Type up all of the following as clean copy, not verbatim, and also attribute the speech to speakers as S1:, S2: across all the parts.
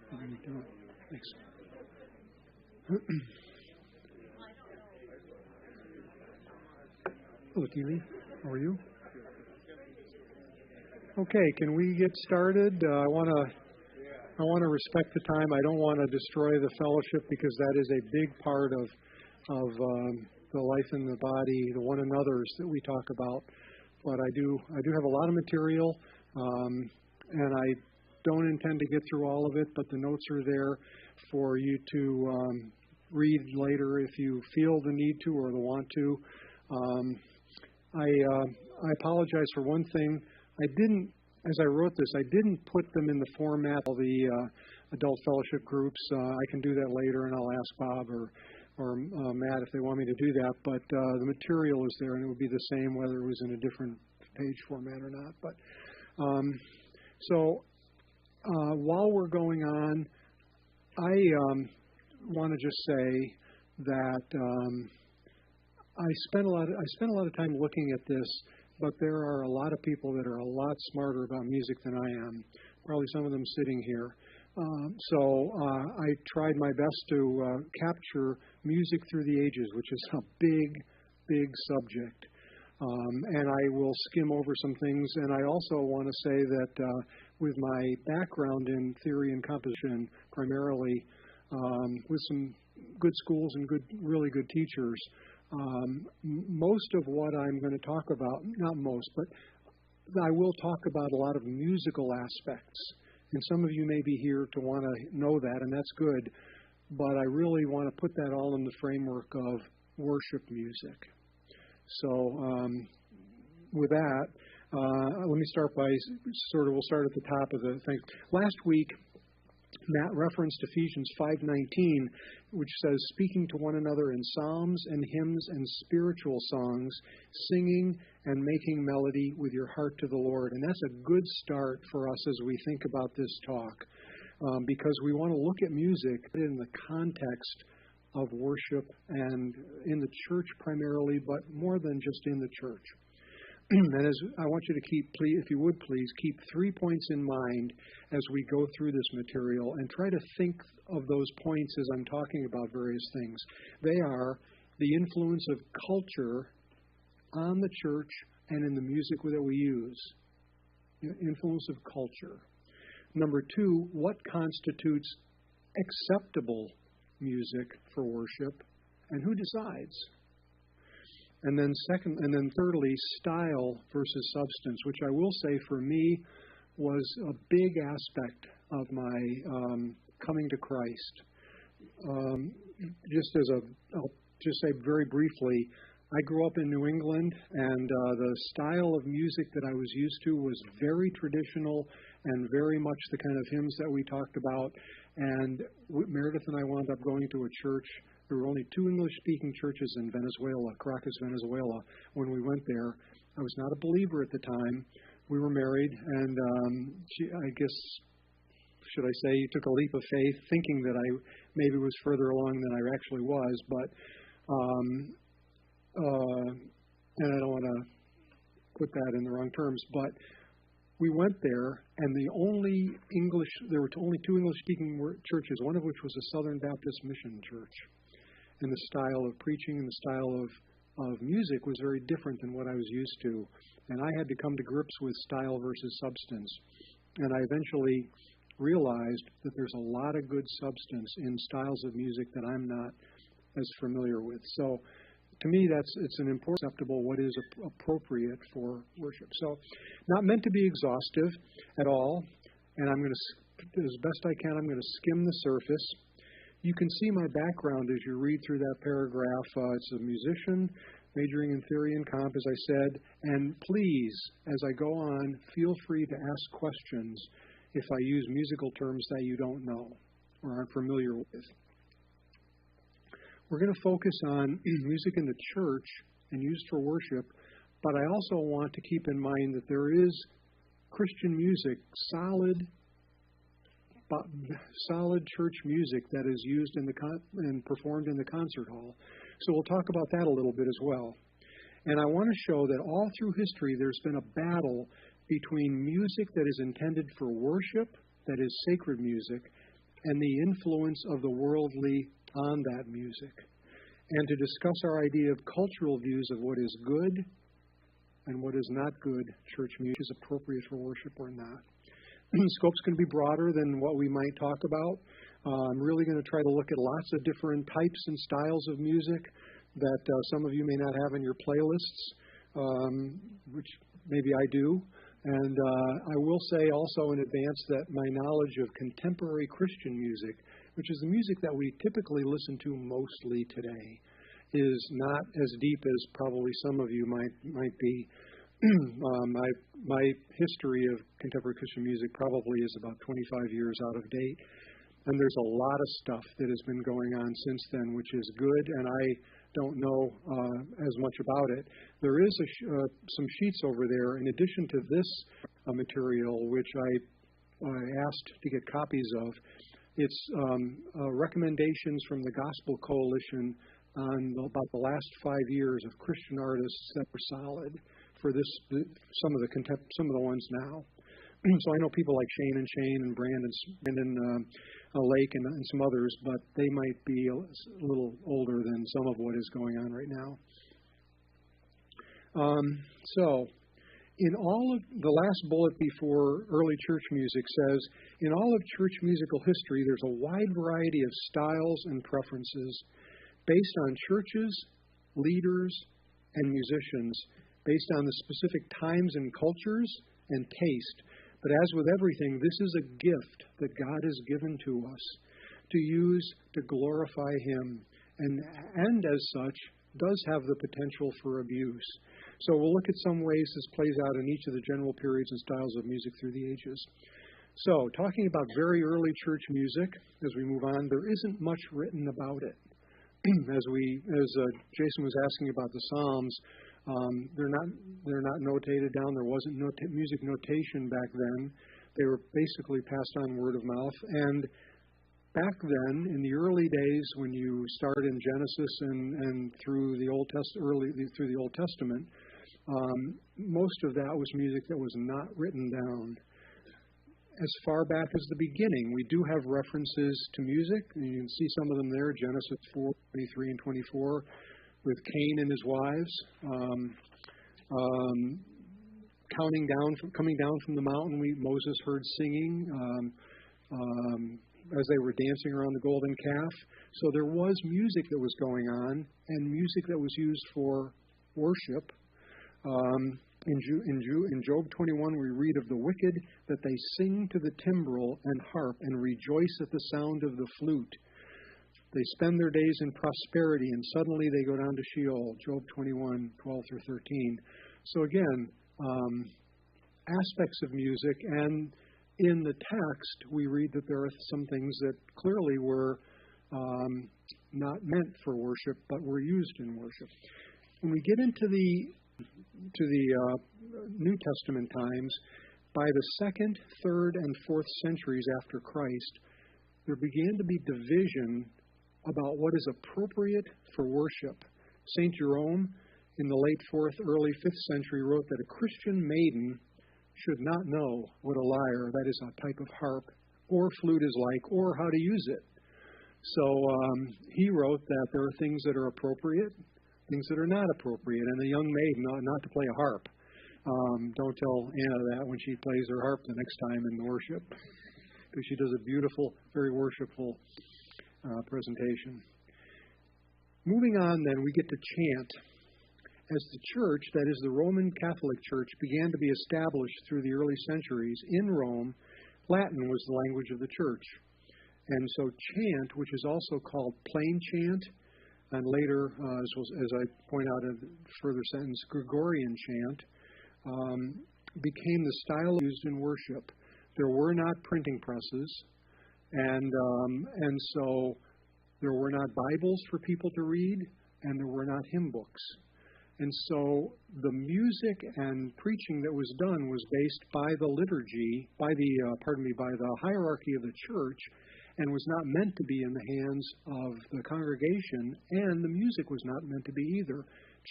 S1: Thanks. Hello, Keely. How are you? Okay, can we get started? I want to respect the time. I don't want to destroy the fellowship because that is a big part of the life in the body, the one another's that we talk about. But I do have a lot of material, and I don't intend to get through all of it. But the notes are there for you to read later if you feel the need to or the want to. I apologize for one thing. As I wrote this, I didn't put them in the format of the adult fellowship groups. I can do that later, and I'll ask Bob or Matt if they want me to do that. But the material is there, and it would be the same whether it was in a different page format or not. But while we're going on, I want to just say that I spent a lot of time looking at this. But there are a lot of people that are a lot smarter about music than I am, probably some of them sitting here. So I tried my best to capture music through the ages, which is a big subject. And I will skim over some things. And I also want to say that with my background in theory and composition, primarily with some good schools and really good teachers, most of what I'm going to talk about, not most, but I will talk about a lot of musical aspects. And some of you may be here to want to know that, and that's good. But I really want to put that all in the framework of worship music. So with that, let me start by we'll start at the top of the thing. Last week, Matt referenced Ephesians 5:19, which says, speaking to one another in psalms and hymns and spiritual songs, singing and making melody with your heart to the Lord. And that's a good start for us as we think about this talk, because we want to look at music in the context of worship and in the church primarily, but more than just in the church. And I want you to if you would please, keep 3 points in mind as we go through this material and try to think of those points as I'm talking about various things. They are the influence of culture on the church and in the music that we use. Influence of culture. Number 2, what constitutes acceptable music for worship and who decides? And then thirdly, style versus substance, which I will say for me was a big aspect of my coming to Christ. I'll just say very briefly, I grew up in New England, and the style of music that I was used to was very traditional and very much the kind of hymns that we talked about. And Meredith and I wound up going to a church. There were only 2 English-speaking churches in Venezuela, Caracas, Venezuela, when we went there. I was not a believer at the time. We were married, and I guess, should I say, took a leap of faith, thinking that I maybe was further along than I actually was. But, and I don't want to put that in the wrong terms, but we went there, and there were only 2 English-speaking churches, one of which was a Southern Baptist Mission church. And the style of preaching and the style of music was very different than what I was used to. And I had to come to grips with style versus substance. And I eventually realized that there's a lot of good substance in styles of music that I'm not as familiar with. So to me, it's an important acceptable what is appropriate for worship. So not meant to be exhaustive at all. And I'm going to, as best I can, I'm going to skim the surface. You can see my background as you read through that paragraph. It's a musician, majoring in theory and comp, as I said. And please, as I go on, feel free to ask questions if I use musical terms that you don't know or aren't familiar with. We're going to focus on music in the church and used for worship, but I also want to keep in mind that there is Christian music, solid church music that is used and performed in the concert hall. So we'll talk about that a little bit as well. And I want to show that all through history there's been a battle between music that is intended for worship, that is sacred music, and the influence of the worldly on that music, and to discuss our idea of cultural views of what is good and what is not good church music, is appropriate for worship or not. Scope's going to be broader than what we might talk about. I'm really going to try to look at lots of different types and styles of music that some of you may not have in your playlists, which maybe I do. And I will say also in advance that my knowledge of contemporary Christian music, which is the music that we typically listen to mostly today, is not as deep as probably some of you might be. My history of contemporary Christian music probably is about 25 years out of date. And there's a lot of stuff that has been going on since then, which is good, and I don't know as much about it. There is some sheets over there, in addition to this material, which I asked to get copies of. It's recommendations from the Gospel Coalition on about the last 5 years of Christian artists that were solid for some of the ones now. So I know people like Shane and Brandon Lake and some others, but they might be a little older than some of what is going on right now. So in all of the last bullet before early church music says, in all of church musical history, there's a wide variety of styles and preferences based on churches, leaders, and musicians, based on the specific times and cultures and taste. But as with everything, this is a gift that God has given to us to use to glorify Him, and as such, does have the potential for abuse. So we'll look at some ways this plays out in each of the general periods and styles of music through the ages. So, talking about very early church music, as we move on, there isn't much written about it. As Jason was asking about the Psalms, they're not notated down. There wasn't music notation back then. They were basically passed on word of mouth. And back then, in the early days, when you start in Genesis and through the Old Testament, most of that was music that was not written down. As far back as the beginning, we do have references to music. You can see some of them there, Genesis 4:23 and 24, with Cain and his wives, coming down from the mountain. Moses heard singing as they were dancing around the golden calf. So there was music that was going on, and music that was used for worship. In Job 21, we read of the wicked that they sing to the timbrel and harp and rejoice at the sound of the flute. They spend their days in prosperity, and suddenly they go down to Sheol. Job 21:12 through 13. So again, aspects of music, and in the text, we read that there are some things that clearly were not meant for worship, but were used in worship. When we get into the New Testament times, by the 2nd, 3rd, and 4th centuries after Christ, there began to be division about what is appropriate for worship. St. Jerome, in the late 4th, early 5th century, wrote that a Christian maiden should not know what a lyre, that is a type of harp, or flute is like, or how to use it. So he wrote that there are things that are appropriate, things that are not appropriate, and the young maiden ought not to play a harp. Don't tell Anna that when she plays her harp the next time in worship, because she does a beautiful, very worshipful presentation. Moving on then, we get to chant. As the church, that is the Roman Catholic Church, began to be established through the early centuries in Rome, Latin was the language of the church. And so chant, which is also called plain chant, and later, as I point out in a further sentence, Gregorian chant, became the style used in worship. There were not printing presses, and so there were not Bibles for people to read, and there were not hymn books. And so the music and preaching that was done was based by the liturgy, by the hierarchy of the church, and was not meant to be in the hands of the congregation, and the music was not meant to be either.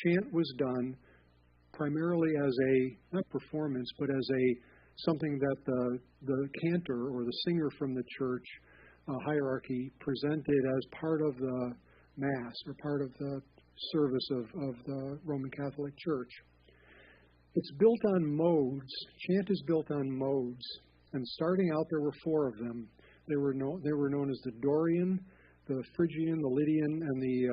S1: Chant was done primarily as not performance, but as something that the cantor or the singer from the church hierarchy presented as part of the Mass or part of the service of the Roman Catholic Church. It's built on modes. Chant is built on modes. And starting out, there were 4 of them. They were known as the Dorian, the Phrygian, the Lydian, and the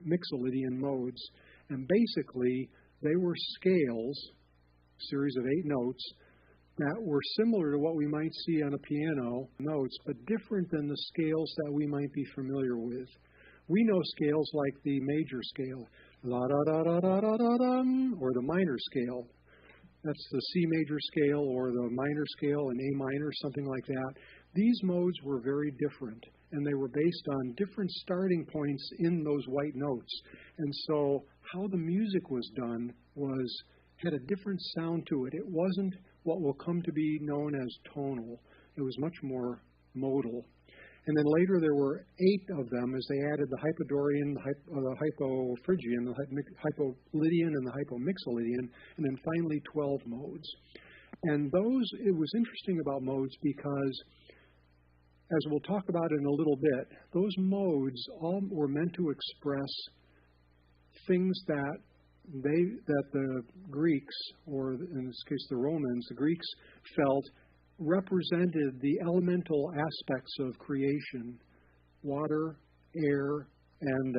S1: Mixolydian modes. And basically, they were scales, series of 8 notes, that were similar to what we might see on a piano notes, but different than the scales that we might be familiar with. We know scales like the major scale, la da da da da da da dum, or the minor scale. That's the C major scale or the minor scale in A minor, something like that. These modes were very different, and they were based on different starting points in those white notes. And so how the music was done had a different sound to it. It wasn't what will come to be known as tonal. It was much more modal. And then later there were 8 of them as they added the Hypodorian, the Hypophrygian, the Hypolydian, and the Hypomixolydian, and then finally 12 modes. And it was interesting about modes because, as we'll talk about in a little bit, those modes all were meant to express things that the Greeks, or in this case the Romans, the Greeks felt represented the elemental aspects of creation: water, air, and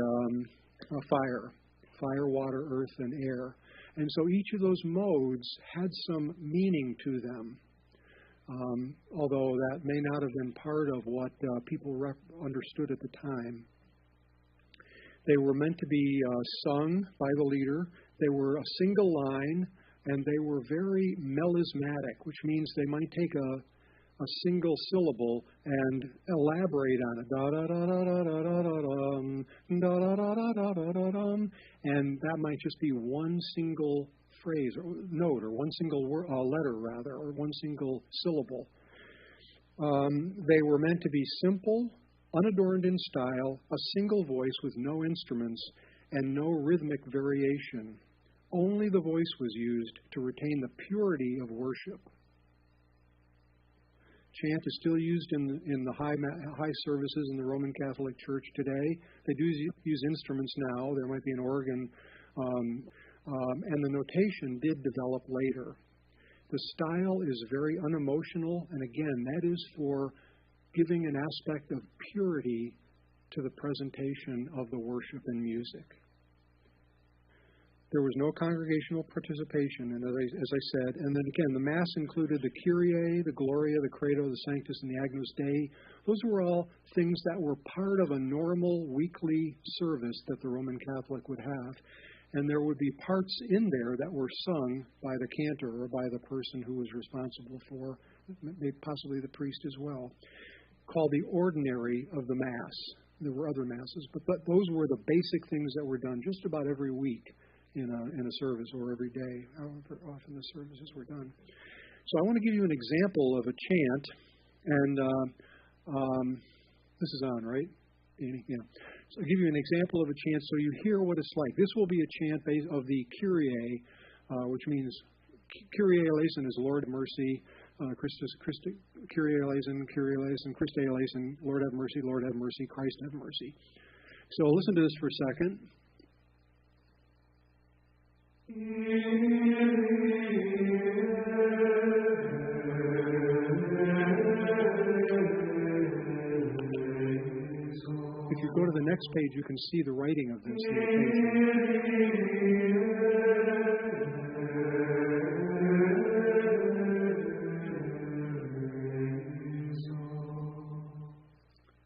S1: fire. Fire, water, earth, and air. And so each of those modes had some meaning to them, although that may not have been part of what people understood at the time. They were meant to be sung by the leader. They were a single line, and they were very melismatic, which means they might take a single syllable and elaborate on it. Da da da da da da da da dum, da da da da da da da dum, and that might just be one single phrase or note, or one single letter rather, or one single syllable. They were meant to be simple, unadorned in style, a single voice with no instruments and no rhythmic variation. Only the voice was used to retain the purity of worship. Chant is still used in the high services in the Roman Catholic Church today. They do use instruments now. There might be an organ, and the notation did develop later. The style is very unemotional, and again, that is for giving an aspect of purity to the presentation of the worship and music. There was no congregational participation, and as I said, and then again, the Mass included the Kyrie, the Gloria, the Credo, the Sanctus, and the Agnus Dei. Those were all things that were part of a normal weekly service that the Roman Catholic would have. And there would be parts in there that were sung by the cantor or by the person who was responsible for, maybe possibly the priest as well, called the ordinary of the Mass. There were other Masses, but those were the basic things that were done just about every week in a service, or every day, however often the services were done. So I want to give you an example of a chant, and this is on, right? Yeah. So I'll give you an example of a chant so you hear what it's like. This will be a chant of the Kyrie, which means Kyrie eleison is Lord have mercy, Kyrie eleison, Christe eleison, Lord have mercy, Christ have mercy. So listen to this for a second. If you go to the next page, you can see the writing of this notation.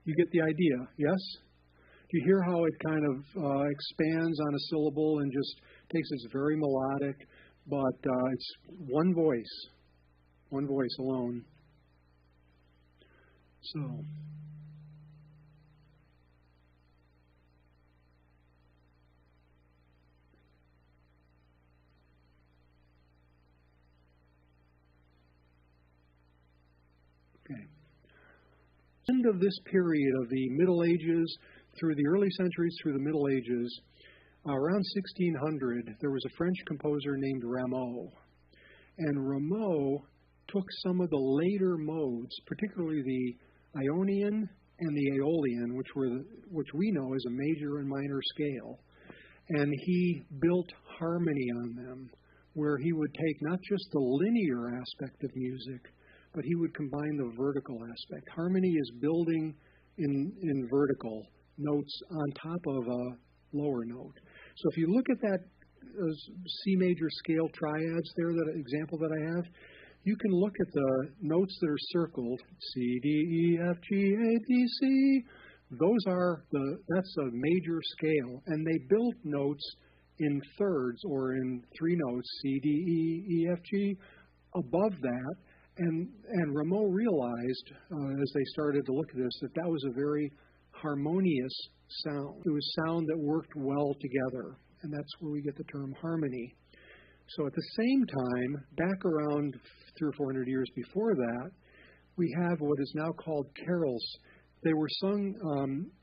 S1: You get the idea, yes? Do you hear how it kind of expands on a syllable and just takes its very melodic, but it's one voice alone. So, okay. End of this period of the Middle Ages, through the early centuries, through the Middle Ages, around 1600, there was a French composer named Rameau. And Rameau took some of the later modes, particularly the Ionian and the Aeolian, which we know as a major and minor scale. And he built harmony on them, where he would take not just the linear aspect of music, but he would combine the vertical aspect. Harmony is building in vertical notes on top of a lower note. So if you look at that C major scale triads there, that example that I have, you can look at the notes that are circled, C, D, E, F, G, A, B, C. That's a major scale, and they built notes in thirds or in three notes, C, D, E, E, F, G, above that. And Rameau realized, as they started to look at this, that was a very harmonious sound. It was sound that worked well together, and that's where we get the term harmony. So at the same time, back around 300 or 400 years before that, we have what is now called carols. They were sung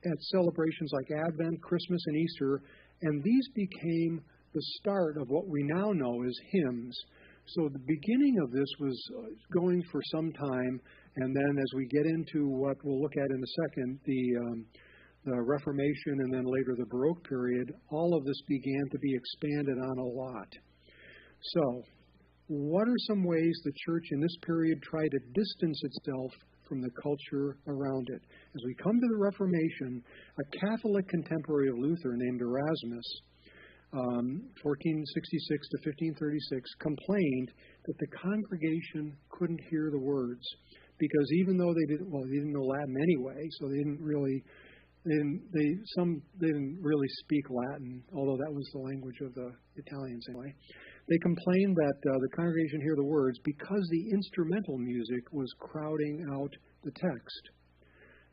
S1: at celebrations like Advent, Christmas, and Easter, and these became the start of what we now know as hymns. So the beginning of this was going for some time, and then as we get into what we'll look at in a second, the Reformation and then later the Baroque period, all of this began to be expanded on a lot. So, what are some ways the church in this period tried to distance itself from the culture around it? As we come to the Reformation, a Catholic contemporary of Luther named Erasmus, 1466 to 1536, complained that the congregation couldn't hear the words because even though they didn't know Latin anyway, so they didn't really speak Latin, although that was the language of the Italians anyway. They complained that the congregation hear the words because the instrumental music was crowding out the text.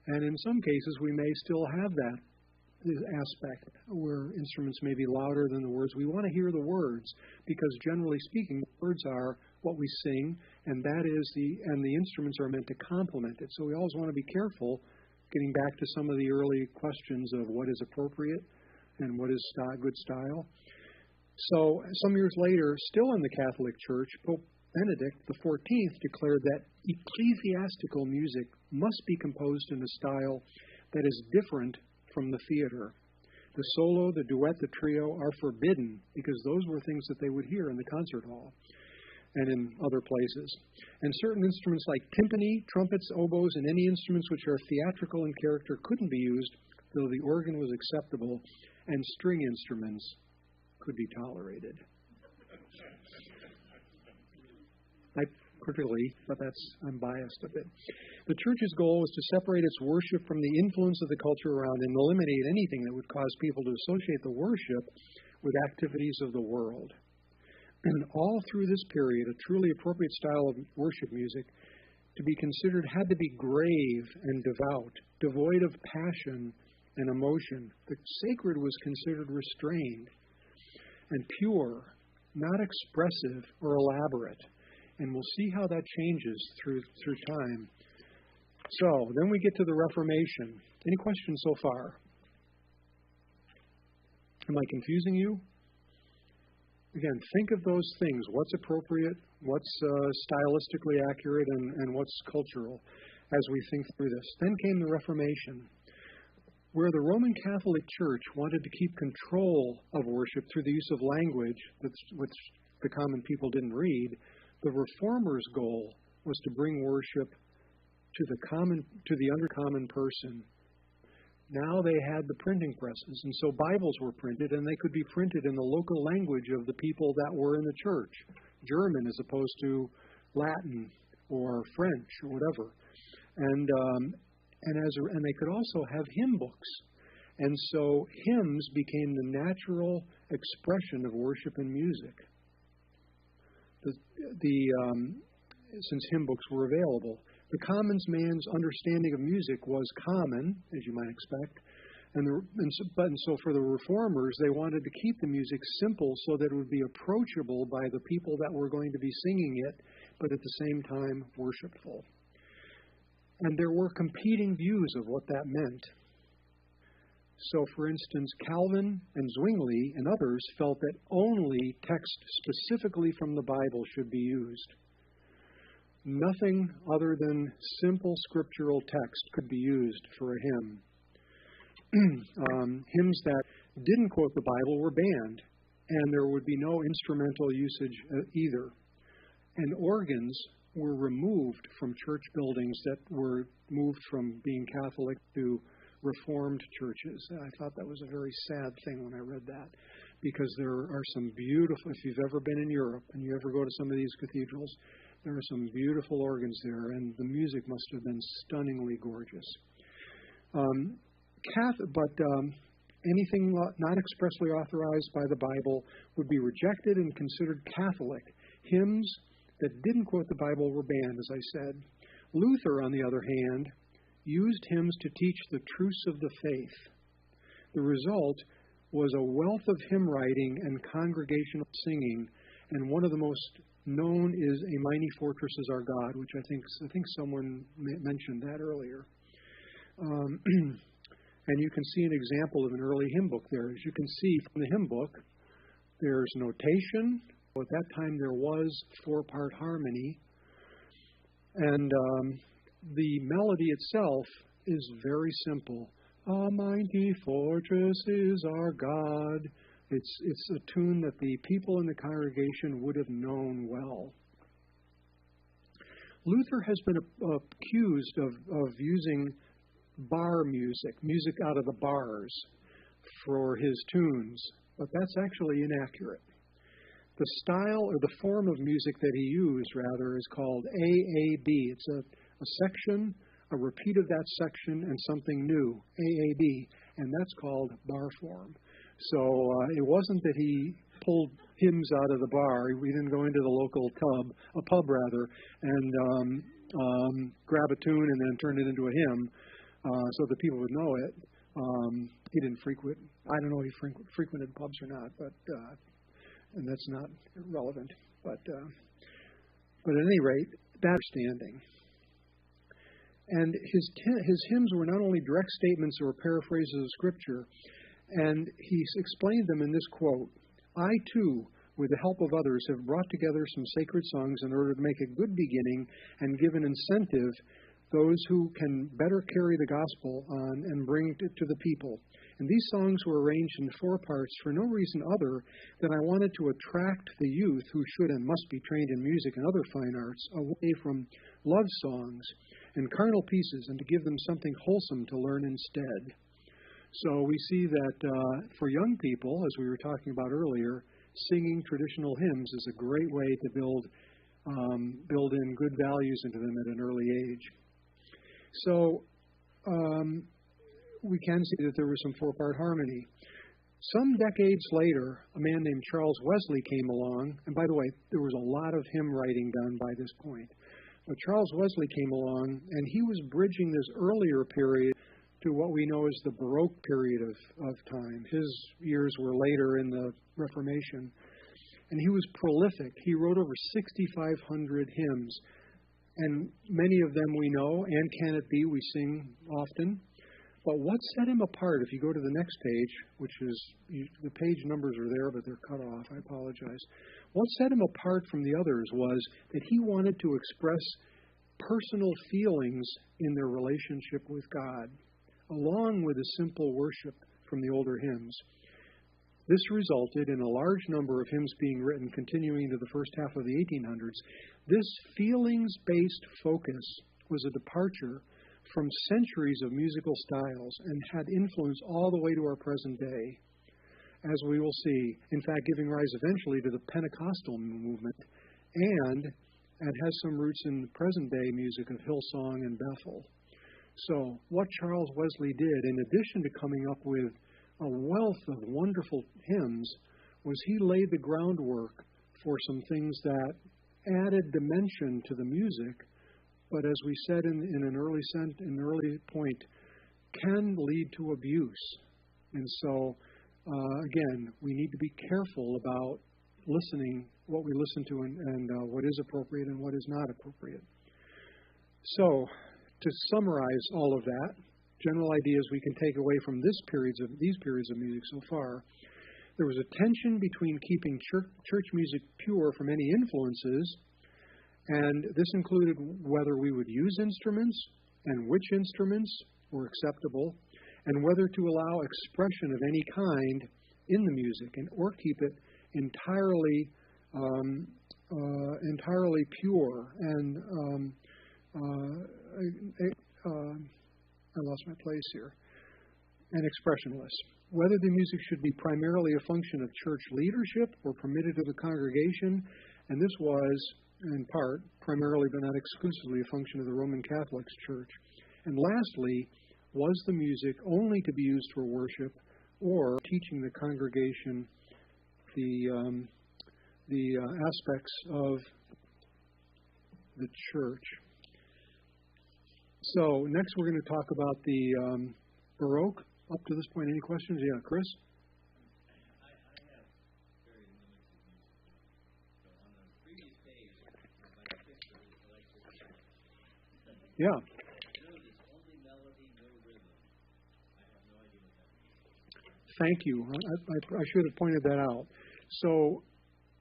S1: And in some cases, we may still have that aspect where instruments may be louder than the words. We want to hear the words because, generally speaking, the words are what we sing, and the instruments are meant to complement it. So we always want to be careful, getting back to some of the early questions of what is appropriate and what is good style. So some years later, still in the Catholic Church, Pope Benedict XIV declared that ecclesiastical music must be composed in a style that is different from the theater. The solo, the duet, the trio are forbidden because those were things that they would hear in the concert hall and in other places. And certain instruments like timpani, trumpets, oboes, and any instruments which are theatrical in character couldn't be used, though the organ was acceptable, and string instruments could be tolerated. Particularly, but I'm biased a bit. The church's goal was to separate its worship from the influence of the culture around and eliminate anything that would cause people to associate the worship with activities of the world. And all through this period, a truly appropriate style of worship music to be considered had to be grave and devout, devoid of passion and emotion. The sacred was considered restrained and pure, not expressive or elaborate. And we'll see how that changes through time. So, then we get to the Reformation. Any questions so far? Am I confusing you? Again, think of those things. What's appropriate, what's stylistically accurate, and what's cultural as we think through this. Then came the Reformation, where the Roman Catholic Church wanted to keep control of worship through the use of language which the common people didn't read. The Reformers' goal was to bring worship to the undercommon person. Now they had the printing presses, and so Bibles were printed, and they could be printed in the local language of the people that were in the church, German as opposed to Latin or French or whatever. And they could also have hymn books, and so hymns became the natural expression of worship and music. Since hymn books were available. The common man's understanding of music was common, as you might expect, and so for the Reformers, they wanted to keep the music simple so that it would be approachable by the people that were going to be singing it, but at the same time worshipful. And there were competing views of what that meant. So, for instance, Calvin and Zwingli and others felt that only text specifically from the Bible should be used. nothing other than simple scriptural text could be used for a hymn. Hymns that didn't quote the Bible were banned, and there would be no instrumental usage either. And organs were removed from church buildings that were moved from being Catholic to Reformed churches. I thought that was a very sad thing when I read that, because there are some beautiful, if you've ever been in Europe and you ever go to some of these cathedrals, there are some beautiful organs there, and the music must have been stunningly gorgeous. Anything not expressly authorized by the Bible would be rejected and considered Catholic. Hymns that didn't quote the Bible were banned, as I said. Luther, on the other hand, used hymns to teach the truths of the faith. The result was a wealth of hymn writing and congregational singing, and one of the most known is "A Mighty Fortress Is Our God," which I think someone mentioned that earlier. And you can see an example of an early hymn book there. As you can see from the hymn book, there's notation. At that time, there was 4-part harmony. And the melody itself is very simple. "A mighty fortress is our God." It's a tune that the people in the congregation would have known well. Luther has been accused of using bar music out of the bars for his tunes, but that's actually inaccurate. The style or the form of music that he used, rather, is called AAB. It's a section, a repeat of that section, and something new, AAB, and that's called bar form. So it wasn't that he pulled hymns out of the bar. We didn't go into the local pub, and grab a tune and then turn it into a hymn so that people would know it. He didn't frequent. I don't know if he frequented pubs or not, but and that's not relevant. But at any rate, that understanding. And his hymns were not only direct statements or paraphrases of Scripture, and he explained them in this quote: "I too, with the help of others, have brought together some sacred songs in order to make a good beginning and give an incentive those who can better carry the gospel on and bring it to the people. And these songs were arranged in 4 parts for no reason other than I wanted to attract the youth who should and must be trained in music and other fine arts away from love songs and carnal pieces, and to give them something wholesome to learn instead." So we see that for young people, as we were talking about earlier, singing traditional hymns is a great way to build in good values into them at an early age. So we can see that there was some 4-part harmony. Some decades later, a man named Charles Wesley came along, and by the way, there was a lot of hymn writing done by this point. But Charles Wesley came along, and he was bridging this earlier period to what we know as the Baroque period of time. His years were later in the Reformation. And he was prolific. He wrote over 6,500 hymns. And many of them we know, "And Can It Be?" we sing often. But what set him apart, if you go to the next page, which is, the page numbers are there, but they're cut off, I apologize. What set him apart from the others was that he wanted to express personal feelings in their relationship with God, along with a simple worship from the older hymns. This resulted in a large number of hymns being written continuing into the first half of the 1800s. This feelings-based focus was a departure from centuries of musical styles and had influence all the way to our present day, as we will see, in fact, giving rise eventually to the Pentecostal movement, and it has some roots in the present-day music of Hillsong and Bethel. So what Charles Wesley did, in addition to coming up with a wealth of wonderful hymns, was he laid the groundwork for some things that added dimension to the music, but as we said in an early point, can lead to abuse. And so, again, we need to be careful about listening, what we listen to, and what is appropriate and what is not appropriate. So, to summarize all of that, general ideas we can take away from these periods of music so far: there was a tension between keeping church music pure from any influences And this included whether we would use instruments and which instruments were acceptable, and whether to allow expression of any kind in the music and or keep it entirely pure and I lost my place here, and expressionless. Whether the music should be primarily a function of church leadership or permitted to the congregation, and this was, in part, primarily but not exclusively a function of the Roman Catholic Church. And lastly, was the music only to be used for worship or teaching the congregation the aspects of the church? So next we're going to talk about the Baroque. Up to this point, any questions? Yeah, Chris?
S2: I have very limited music. So on the previous page, my picture is electric.
S1: Yeah.
S2: Notice only melody, no rhythm. I have no idea what that means.
S1: Thank you. I should have pointed that out. So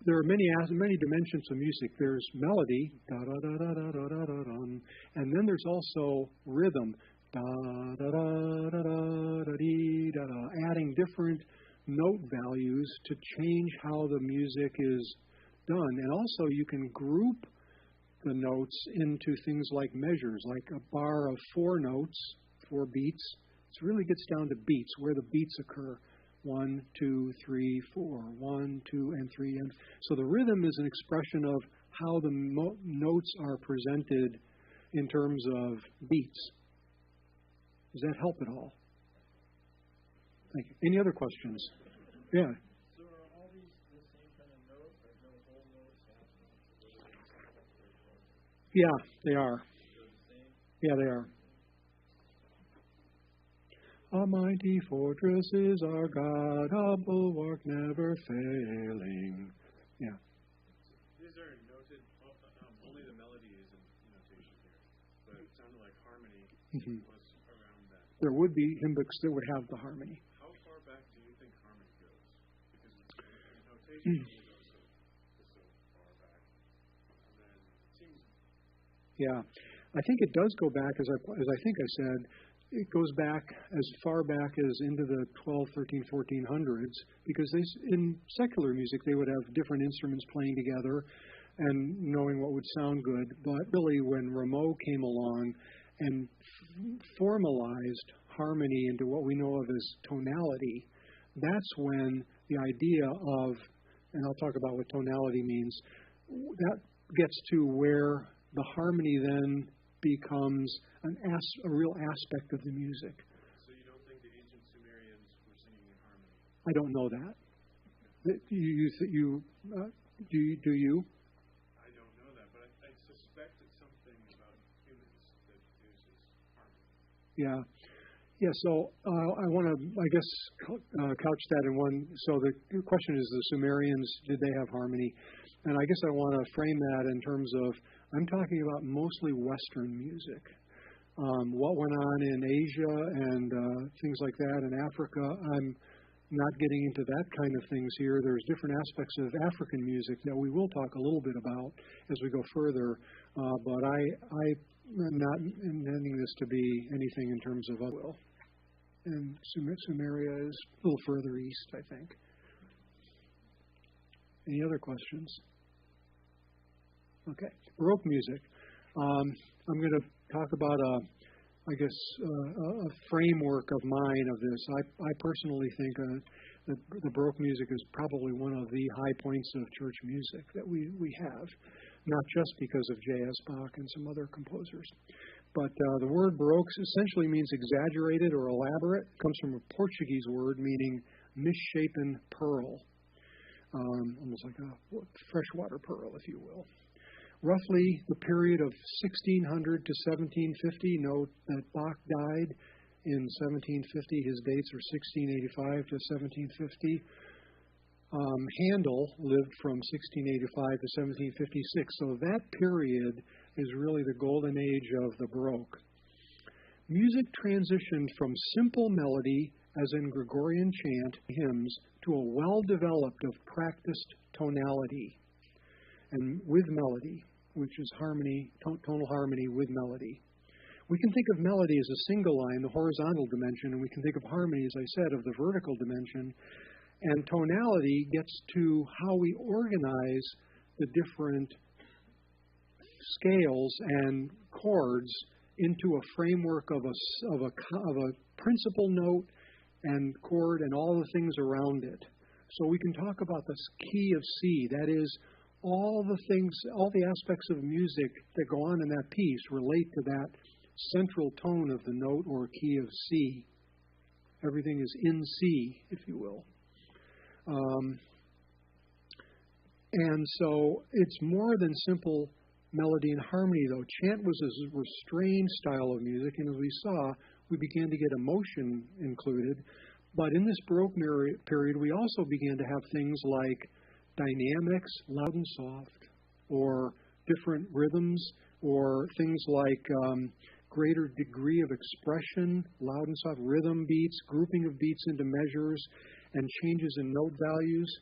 S1: there are many dimensions of music. There's melody, da da da da da da da da, and then there's also rhythm, da da da da da da dee da da, adding different note values to change how the music is done. And also you can group the notes into things like measures, like a bar of 4 notes, 4 beats. It really gets down to beats, where the beats occur. 1, 2, 3, 4, 1, 2, and 3. And so the rhythm is an expression of how the notes are presented in terms of beats. Does that help at all? Thank you. Any other questions? Yeah.
S3: So are all these the same kind of note, or no whole notes happening?
S1: Yeah, they are.
S3: They're the same?
S1: Yeah, they are. A mighty fortress is our God, a bulwark never failing. Yeah.
S3: These are noted, only the melody is in notation here, but it sounded like harmony was around that.
S1: There would be hymnbooks that would have the harmony.
S3: How far back do you think harmony goes? Because the notation only goes so far back. And then it seems...
S1: Yeah. I think it does go back, as I think I said, it goes back as far back as into the 12, 13, 1400s, because in secular music they would have different instruments playing together and knowing what would sound good. But really when Rameau came along and formalized harmony into what we know of as tonality, that's when the idea of, and I'll talk about what tonality means, that gets to where the harmony then becomes a real aspect of the music.
S3: So you don't think the ancient Sumerians were singing in harmony?
S1: I don't know that. Do you?
S3: I don't know that, but I suspect it's something about humans that produces harmony.
S1: Yeah. So I want to, I guess, couch that in one. So the question is, the Sumerians, did they have harmony? And I guess I want to frame that in terms of, I'm talking about mostly Western music. What went on in Asia and things like that, in Africa, I'm not getting into that kind of things here. There's different aspects of African music that we will talk a little bit about as we go further. But I'm not intending this to be anything in terms of will. And Sumeria is a little further east, I think. Any other questions? Okay. Baroque music. I'm going to talk about a framework of mine of this. I personally think the Baroque music is probably one of the high points of church music that we have, not just because of J.S. Bach and some other composers. But the word Baroque essentially means exaggerated or elaborate. It comes from a Portuguese word meaning misshapen pearl, almost like a freshwater pearl, if you will. Roughly the period of 1600 to 1750. Note that Bach died in 1750. His dates are 1685 to 1750. Handel lived from 1685 to 1756. So that period is really the golden age of the Baroque. Music transitioned from simple melody, as in Gregorian chant hymns, to a well-developed of practiced tonality and with melody. which is harmony, tonal harmony with melody. We can think of melody as a single line, the horizontal dimension, and we can think of harmony, as I said, of the vertical dimension. And tonality gets to how we organize the different scales and chords into a framework of a principal note and chord and all the things around it. So we can talk about the key of C. That is, all the aspects of music that go on in that piece relate to that central tone of the note or key of C. Everything is in C, if you will. And so it's more than simple melody and harmony, though. Chant was a restrained style of music, and as we saw, we began to get emotion included. But in this Baroque period, we also began to have things like dynamics, loud and soft, or different rhythms, or things like greater degree of expression, loud and soft rhythm beats, grouping of beats into measures, and changes in note values.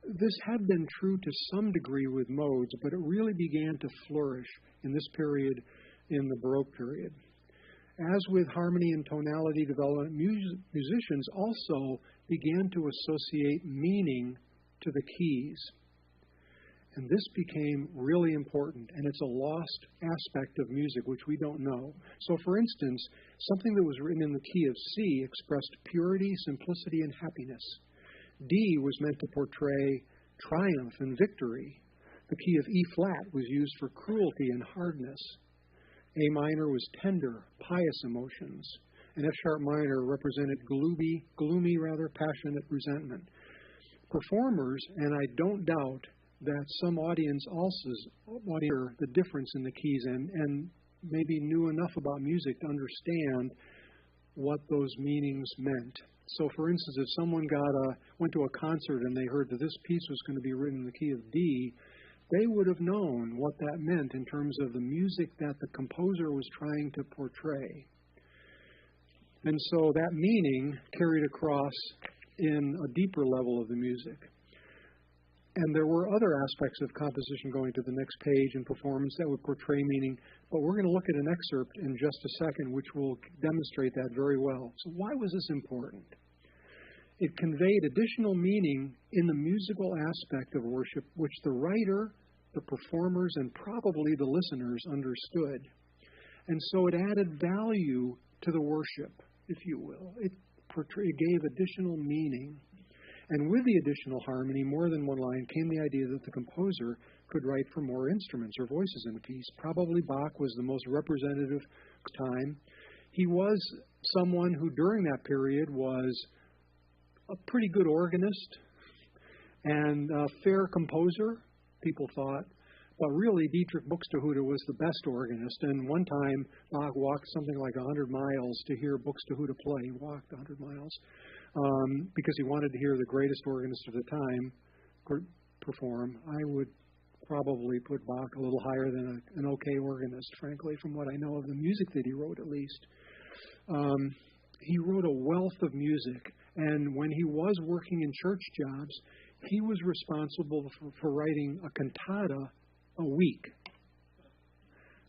S1: This had been true to some degree with modes, but it really began to flourish in this period, in the Baroque period. As with harmony and tonality development, musicians also began to associate meaning to the keys. And this became really important, and it's a lost aspect of music, which we don't know. So, for instance, something that was written in the key of C expressed purity, simplicity, and happiness. D was meant to portray triumph and victory. The key of E flat was used for cruelty and hardness. A minor was tender, pious emotions. And F sharp minor represented gloomy, passionate resentment. Performers, and I don't doubt that some audience also hear the difference in the keys and maybe knew enough about music to understand what those meanings meant. So, for instance, if someone went to a concert and they heard that this piece was going to be written in the key of D, they would have known what that meant in terms of the music that the composer was trying to portray. And so that meaning carried across in a deeper level of the music. And there were other aspects of composition going to the next page and performance that would portray meaning, but we're going to look at an excerpt in just a second which will demonstrate that very well. So why was this important? It conveyed additional meaning in the musical aspect of worship, which the writer, the performers, and probably the listeners understood. And so it added value to the worship, if you will. It gave additional meaning. And with the additional harmony, more than one line, came the idea that the composer could write for more instruments or voices in a piece. Probably Bach was the most representative time. He was someone who, during that period, was a pretty good organist and a fair composer, people thought. But really, Dietrich Buxtehude was the best organist. And one time, Bach walked something like 100 miles to hear Buxtehude play. He walked 100 miles. Because he wanted to hear the greatest organist of the time perform. I would probably put Bach a little higher than an okay organist, frankly, from what I know of the music that he wrote, at least. He wrote a wealth of music, and when he was working in church jobs, he was responsible for writing a cantata a week.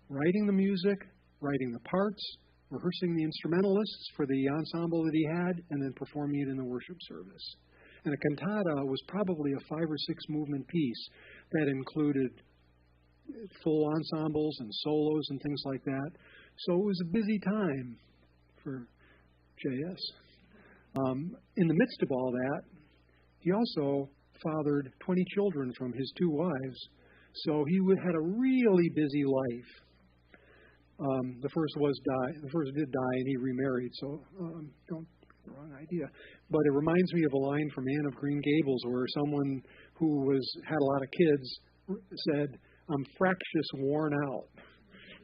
S1: Writing the music, writing the parts, rehearsing the instrumentalists for the ensemble that he had, and then performing it in the worship service. And a cantata was probably a 5 or 6 movement piece that included full ensembles and solos and things like that. So it was a busy time for J.S. In the midst of all that, he also fathered 20 children from his 2 wives. So he had a really busy life. The first did die, and he remarried, so don't get the wrong idea. But it reminds me of a line from Anne of Green Gables where someone who had a lot of kids said, "I'm fractious worn out."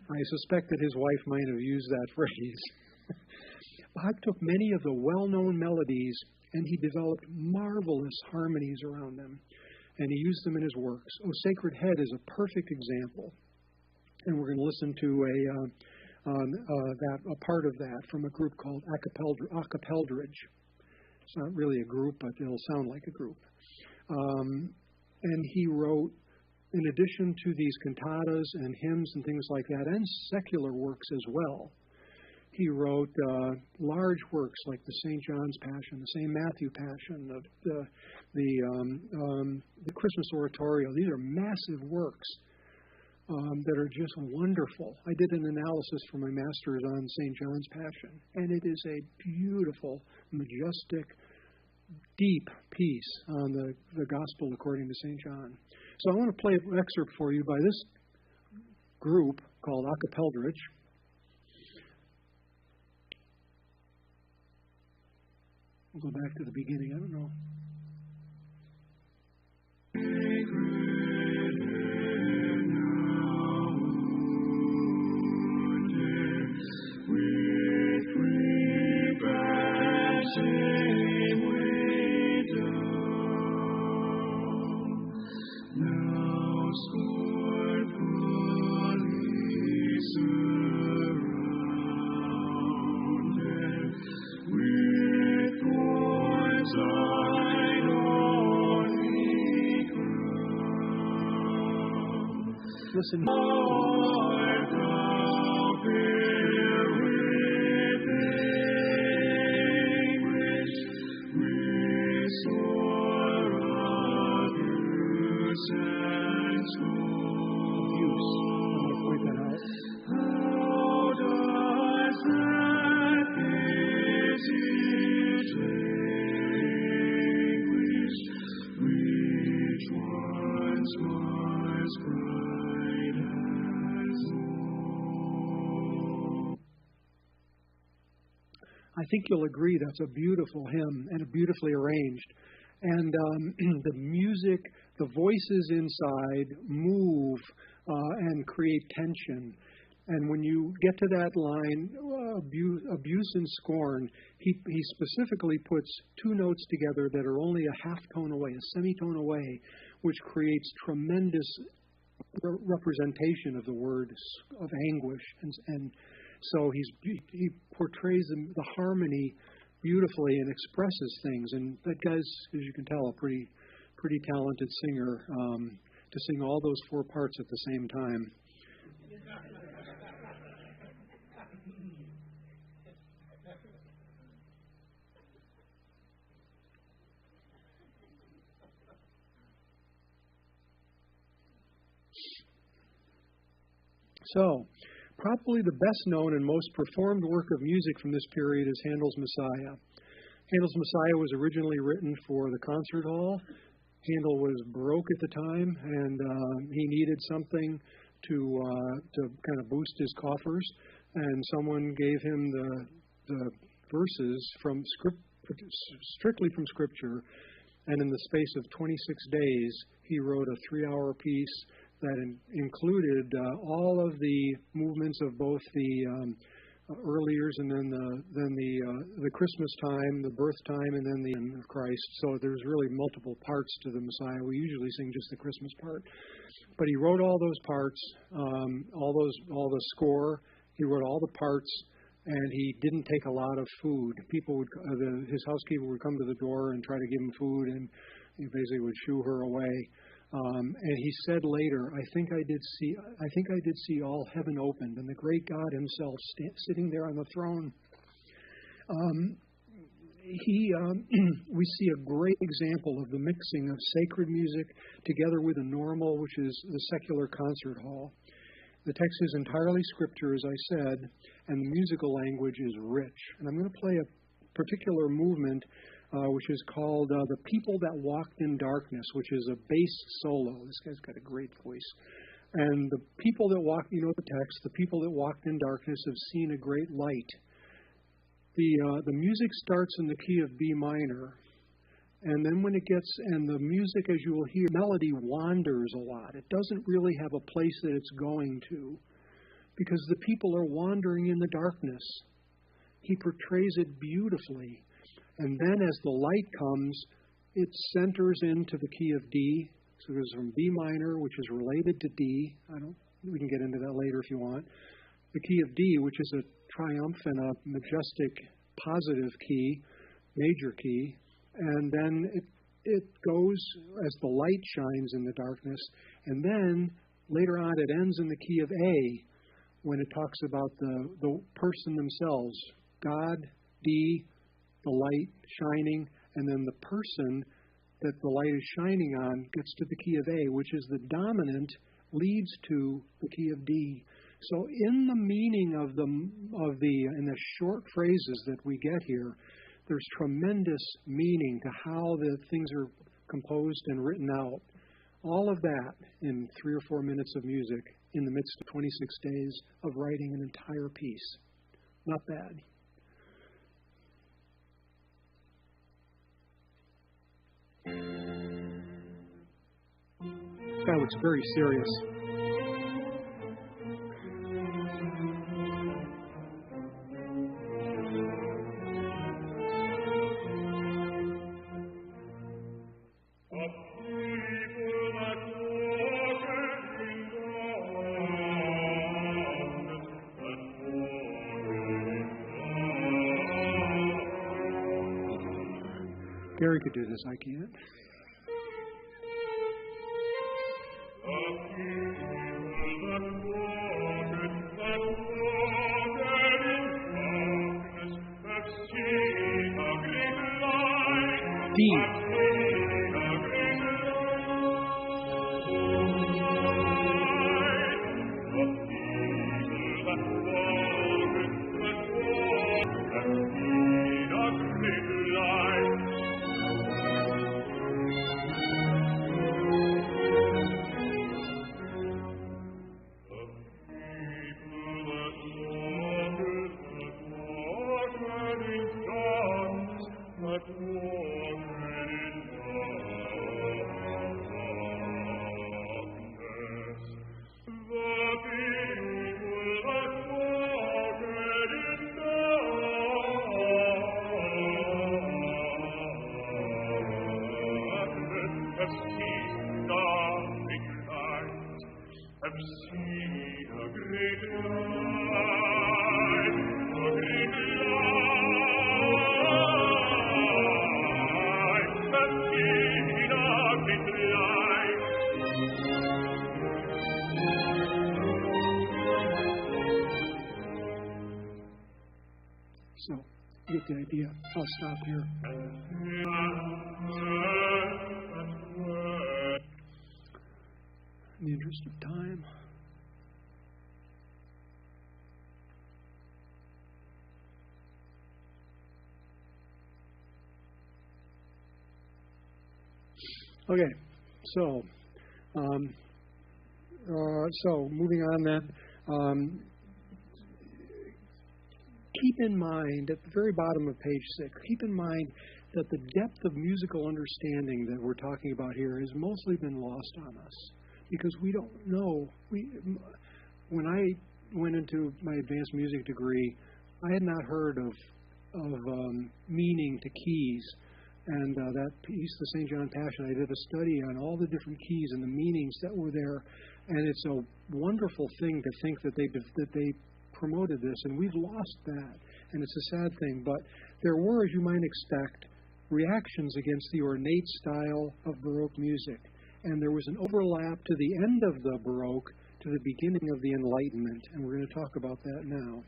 S1: I suspect that his wife might have used that phrase. Bach took many of the well-known melodies, and he developed marvelous harmonies around them, and he used them in his works. "O Sacred Head" is a perfect example. And we're going to listen to a part of that from a group called Acapeldridge. It's not really a group, but it'll sound like a group. And he wrote in addition to these cantatas and hymns and things like that, and secular works as well, he wrote large works like the St. John's Passion, the St. Matthew Passion, the Christmas Oratorio. These are massive works that are just wonderful. I did an analysis for my master's on St. John's Passion, and it is a beautiful, majestic, deep piece on the Gospel according to St. John. So I want to play an excerpt for you by this group called Acapeldrich. We'll go back to the beginning. I don't know. Listen. I think you'll agree that's a beautiful hymn and beautifully arranged. And the music, the voices inside move and create tension. And when you get to that line, abuse and scorn, he specifically puts two notes together that are only a half tone away, a semitone away, which creates tremendous representation of the word of anguish. And so he portrays the harmony beautifully and expresses things. And that guy's, as you can tell, a pretty talented singer to sing all those four parts at the same time. So, probably the best known and most performed work of music from this period is Handel's Messiah. Handel's Messiah was originally written for the concert hall. Handel was broke at the time, and he needed something to kind of boost his coffers. And someone gave him the verses from strictly from Scripture. And in the space of 26 days, he wrote a 3-hour piece that included all of the movements of both the early years and then the Christmas time, the birth time, and then the end of Christ. So there's really multiple parts to the Messiah. We usually sing just the Christmas part, but he wrote all those parts, all the score. He wrote all the parts, and he didn't take a lot of food. People would his housekeeper would come to the door and try to give him food, and he basically would shoo her away. And he said later, I think I did see all heaven opened and the great God himself sitting there on the throne. We see a great example of the mixing of sacred music together with the normal, which is the secular concert hall. The text is entirely Scripture, as I said, and the musical language is rich. And I'm going to play a particular movement which is called The People That Walked in Darkness, which is a bass solo. This guy's got a great voice. And the people that walked, you know the text, the people that walked in darkness have seen a great light. The music starts in the key of B minor, and then when it gets, and the music, as you will hear, melody wanders a lot. It doesn't really have a place that it's going to, because the people are wandering in the darkness. He portrays it beautifully. And then as the light comes, it centers into the key of D. So it goes from B minor, which is related to D. We can get into that later if you want. The key of D, which is a triumphant, a majestic, positive key, major key. And then it goes as the light shines in the darkness, and then later on it ends in the key of A when it talks about the person themselves, God, D, the light shining, and then the person that the light is shining on gets to the key of A, which is the dominant, leads to the key of D. So in the meaning of in the short phrases that we get here, there's tremendous meaning to how the things are composed and written out. All of that in 3 or 4 minutes of music in the midst of 26 days of writing an entire piece. Not bad. This guy looks very serious. Gary could do this, I can't. D. So, you get the idea. I'll stop here. In the interest of time. Okay, so moving on then. Keep in mind, at the very bottom of page 6, keep in mind that the depth of musical understanding that we're talking about here has mostly been lost on us because we don't know. When I went into my advanced music degree, I had not heard of meaning to keys. And that piece, the St. John Passion, I did a study on all the different keys and the meanings that were there. And it's a wonderful thing to think that they promoted this, and we've lost that, and it's a sad thing. But there were, as you might expect, reactions against the ornate style of Baroque music, and there was an overlap to the end of the Baroque to the beginning of the Enlightenment, and we're going to talk about that now.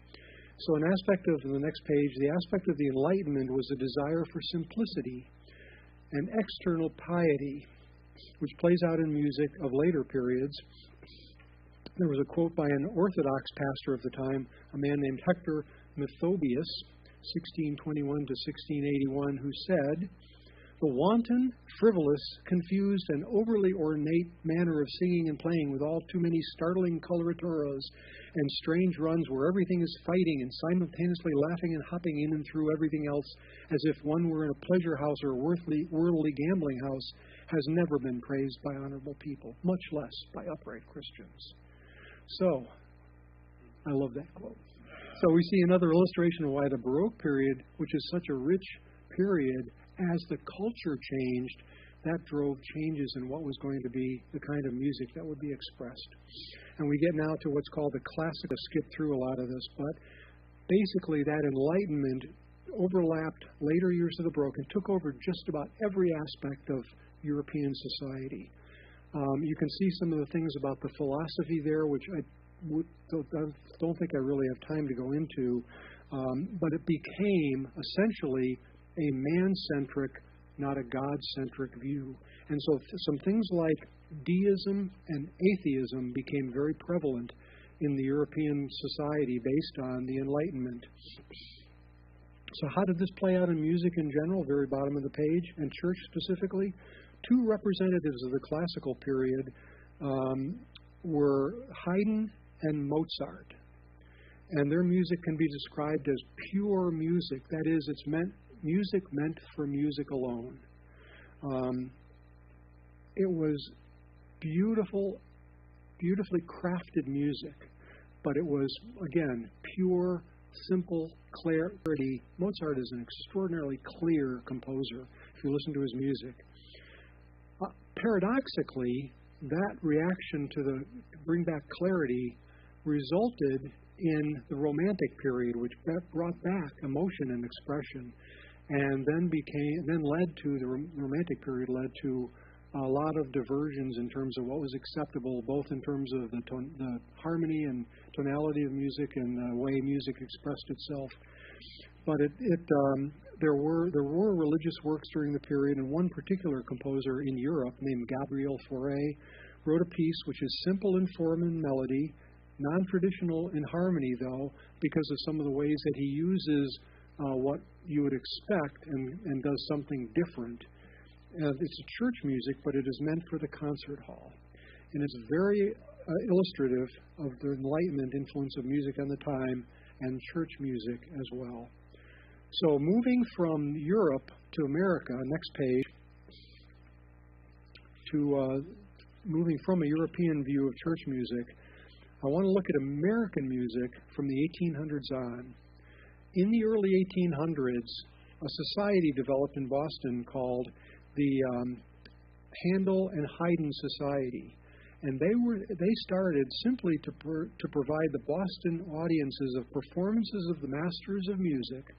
S1: So an aspect of the next page, the aspect of the Enlightenment was a desire for simplicity and external piety, which plays out in music of later periods. There was a quote by an Orthodox pastor of the time, a man named Hector Methobius, 1621 to 1681, who said, "The wanton, frivolous, confused, and overly ornate manner of singing and playing with all too many startling coloraturas and strange runs where everything is fighting and simultaneously laughing and hopping in and through everything else as if one were in a pleasure house or worldly gambling house has never been praised by honorable people, much less by upright Christians." So, I love that quote. So we see another illustration of why the Baroque period, which is such a rich period, as the culture changed, that drove changes in what was going to be the kind of music that would be expressed. And we get now to what's called the classic. I skipped through a lot of this, but basically that Enlightenment overlapped later years of the Baroque and took over just about every aspect of European society. You can see some of the things about the philosophy there, which I don't think I really have time to go into, but it became essentially a man-centric, not a God-centric view. And so some things like deism and atheism became very prevalent in the European society based on the Enlightenment. So how did this play out in music in general, very bottom of the page, and church specifically? Two representatives of the classical period were Haydn and Mozart. And their music can be described as pure music. That is, it's music meant for music alone. It was beautifully crafted music, but it was, again, pure, simple clarity. Mozart is an extraordinarily clear composer, if you listen to his music. Paradoxically, that reaction to bring back clarity resulted in the Romantic period, which brought back emotion and expression, and then the Romantic period led to a lot of diversions in terms of what was acceptable, both in terms of the harmony and tonality of music and the way music expressed itself. But there were religious works during the period, and one particular composer in Europe named Gabriel Fauré wrote a piece which is simple in form and melody, non-traditional in harmony, though, because of some of the ways that he uses what you would expect and does something different. It's a church music, but it is meant for the concert hall. And it's very illustrative of the Enlightenment influence of music on the time and church music as well. So moving from Europe to America, next page, to moving from a European view of church music, I want to look at American music from the 1800s on. In the early 1800s, a society developed in Boston called the Handel and Haydn Society, and they started simply to provide the Boston audiences of performances of the masters of music,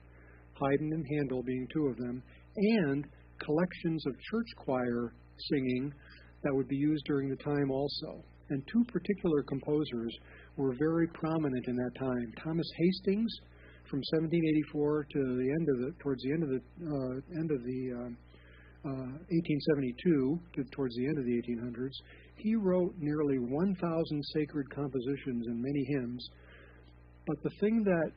S1: Haydn and Handel being two of them, and collections of church choir singing that would be used during the time also. And two particular composers were very prominent in that time: Thomas Hastings from 1784 to towards the end of the 1872 towards the end of the 1800s. He wrote nearly 1,000 sacred compositions and many hymns. But the thing that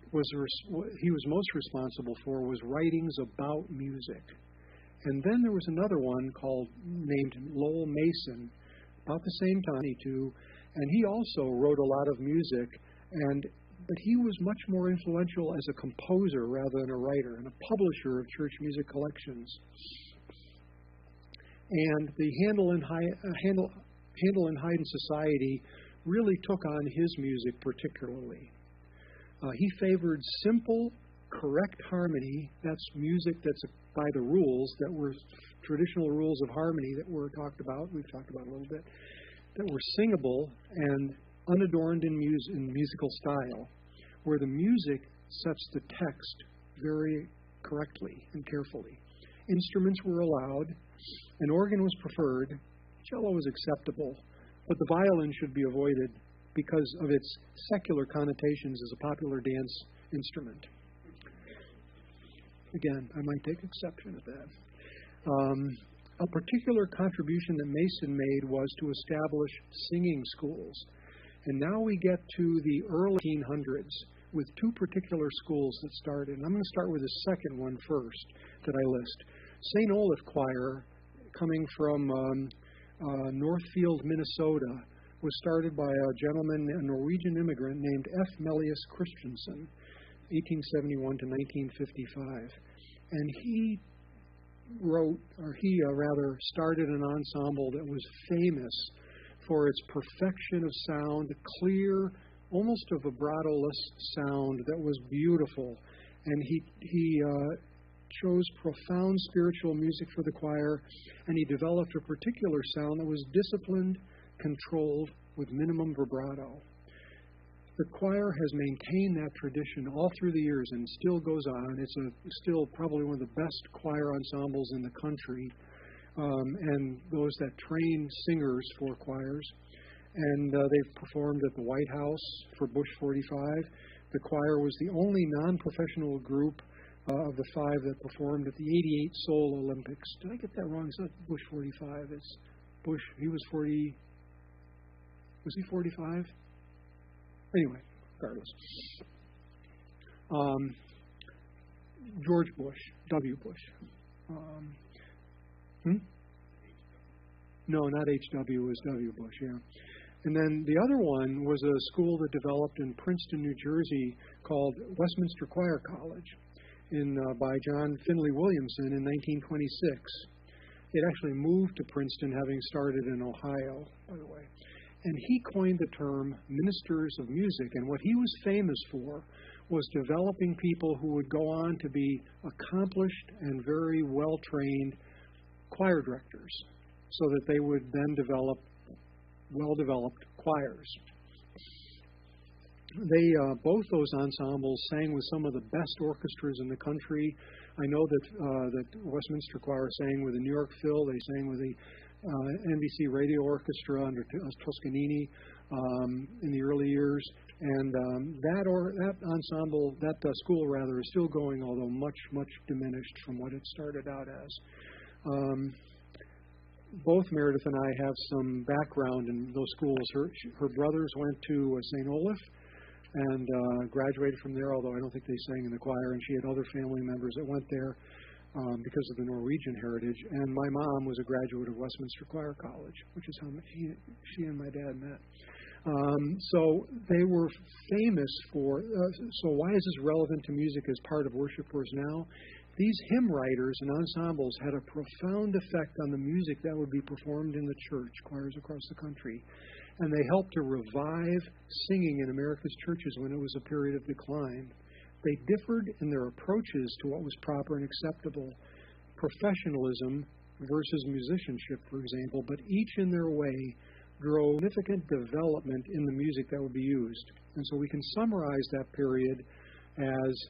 S1: he was most responsible for was writings about music. And then there was another one named Lowell Mason, about the same time, and he also wrote a lot of music, but he was much more influential as a composer rather than a writer and a publisher of church music collections. And the Handel and Haydn Society really took on his music particularly. He favored simple, correct harmony. That's music that's by the rules that were traditional rules of harmony that were talked about. We've talked about a little bit. That were singable and unadorned in musical style, where the music sets the text very correctly and carefully. Instruments were allowed. An organ was preferred. Cello was acceptable, but the violin should be avoided because of its secular connotations as a popular dance instrument. Again, I might take exception at that. A particular contribution that Mason made was to establish singing schools. And now we get to the early 1800s with two particular schools that started. And I'm going to start with the second one first that I list. St. Olaf Choir, coming from Northfield, Minnesota, was started by a Norwegian immigrant named F. Melius Christensen, 1871 to 1955. And he started an ensemble that was famous for its perfection of sound, clear, almost a vibrato-less sound that was beautiful. And he chose profound spiritual music for the choir, and he developed a particular sound that was disciplined, controlled, with minimum vibrato. the choir has maintained that tradition all through the years and still goes on. It's still probably one of the best choir ensembles in the country, and those that train singers for choirs. And they've performed at the White House for Bush 45. The choir was the only non-professional group of the five that performed at the 88 Seoul Olympics. Did I get that wrong? It's not Bush 45. It's Bush. He was 40. Was he 45? Anyway, regardless. George Bush, W. Bush. No, not H.W. It was W. Bush, yeah. And then the other one was a school that developed in Princeton, New Jersey, called Westminster Choir College by John Finley Williamson in 1926. It actually moved to Princeton, having started in Ohio, by the way. And he coined the term ministers of music. And what he was famous for was developing people who would go on to be accomplished and very well-trained choir directors, so that they would then develop well-developed choirs. Both those ensembles sang with some of the best orchestras in the country. I know that Westminster Choir sang with the New York Phil. They sang with the NBC Radio Orchestra under Toscanini in the early years. And that ensemble, that school rather, is still going, although much, much diminished from what it started out as. Both Meredith and I have some background in those schools. Her brothers went to St. Olaf and graduated from there, although I don't think they sang in the choir, and she had other family members that went there because of the Norwegian heritage. And my mom was a graduate of Westminster Choir College, which is how she and my dad met. So they were famous for, so why is this relevant to music as part of worshipers now? These hymn writers and ensembles had a profound effect on the music that would be performed in the church, choirs across the country. And they helped to revive singing in America's churches when it was a period of decline. They differed in their approaches to what was proper and acceptable, professionalism versus musicianship, for example, but each in their way drove significant development in the music that would be used. And so we can summarize that period as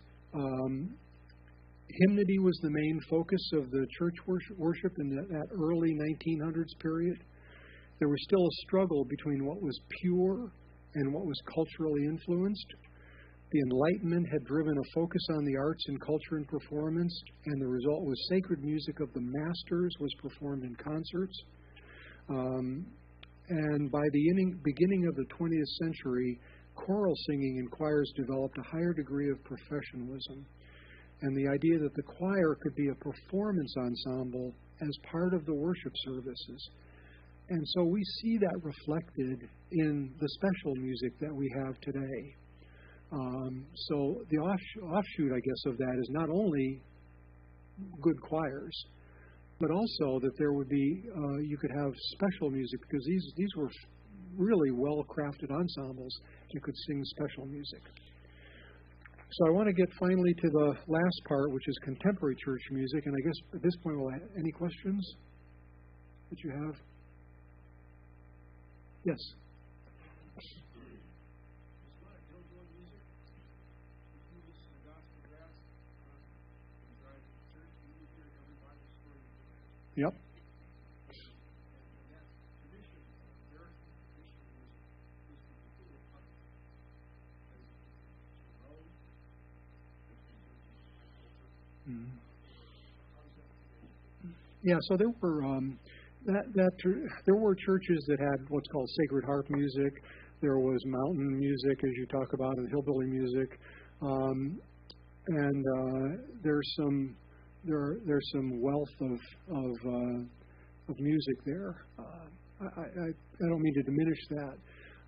S1: hymnody was the main focus of the church worship in that early 1900s period. There was still a struggle between what was pure and what was culturally influenced. The Enlightenment had driven a focus on the arts and culture and performance, and the result was sacred music of the masters was performed in concerts. And by the beginning of the 20th century, choral singing in choirs developed a higher degree of professionalism. And the idea that the choir could be a performance ensemble as part of the worship services. And so we see that reflected in the special music that we have today. So the offshoot, I guess, of that is not only good choirs, but also that there would be, you could have special music, because these were really well-crafted ensembles that could sing special music. So I want to get finally to the last part, which is contemporary church music. And I guess at this point, any questions that you have? Yes. Yep. Yeah, so there were there were churches that had what's called sacred harp music. There was mountain music, as you talk about, and hillbilly music, and there's some wealth of music there. I don't mean to diminish that.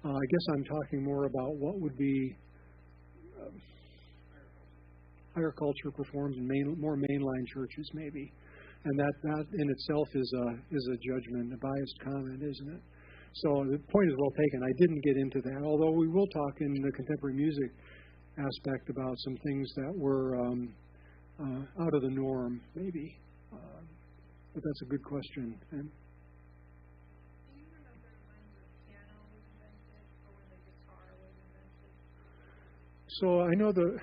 S1: I guess I'm talking more about what would be higher culture performed in more mainline churches, maybe, and that in itself is a judgment, a biased comment, isn't it? So the point is well taken. I didn't get into that, although we will talk in the contemporary music aspect about some things that were out of the norm, maybe. But that's a good question. And
S4: do you remember when the piano was invented or when the guitar was invented?
S1: So I know the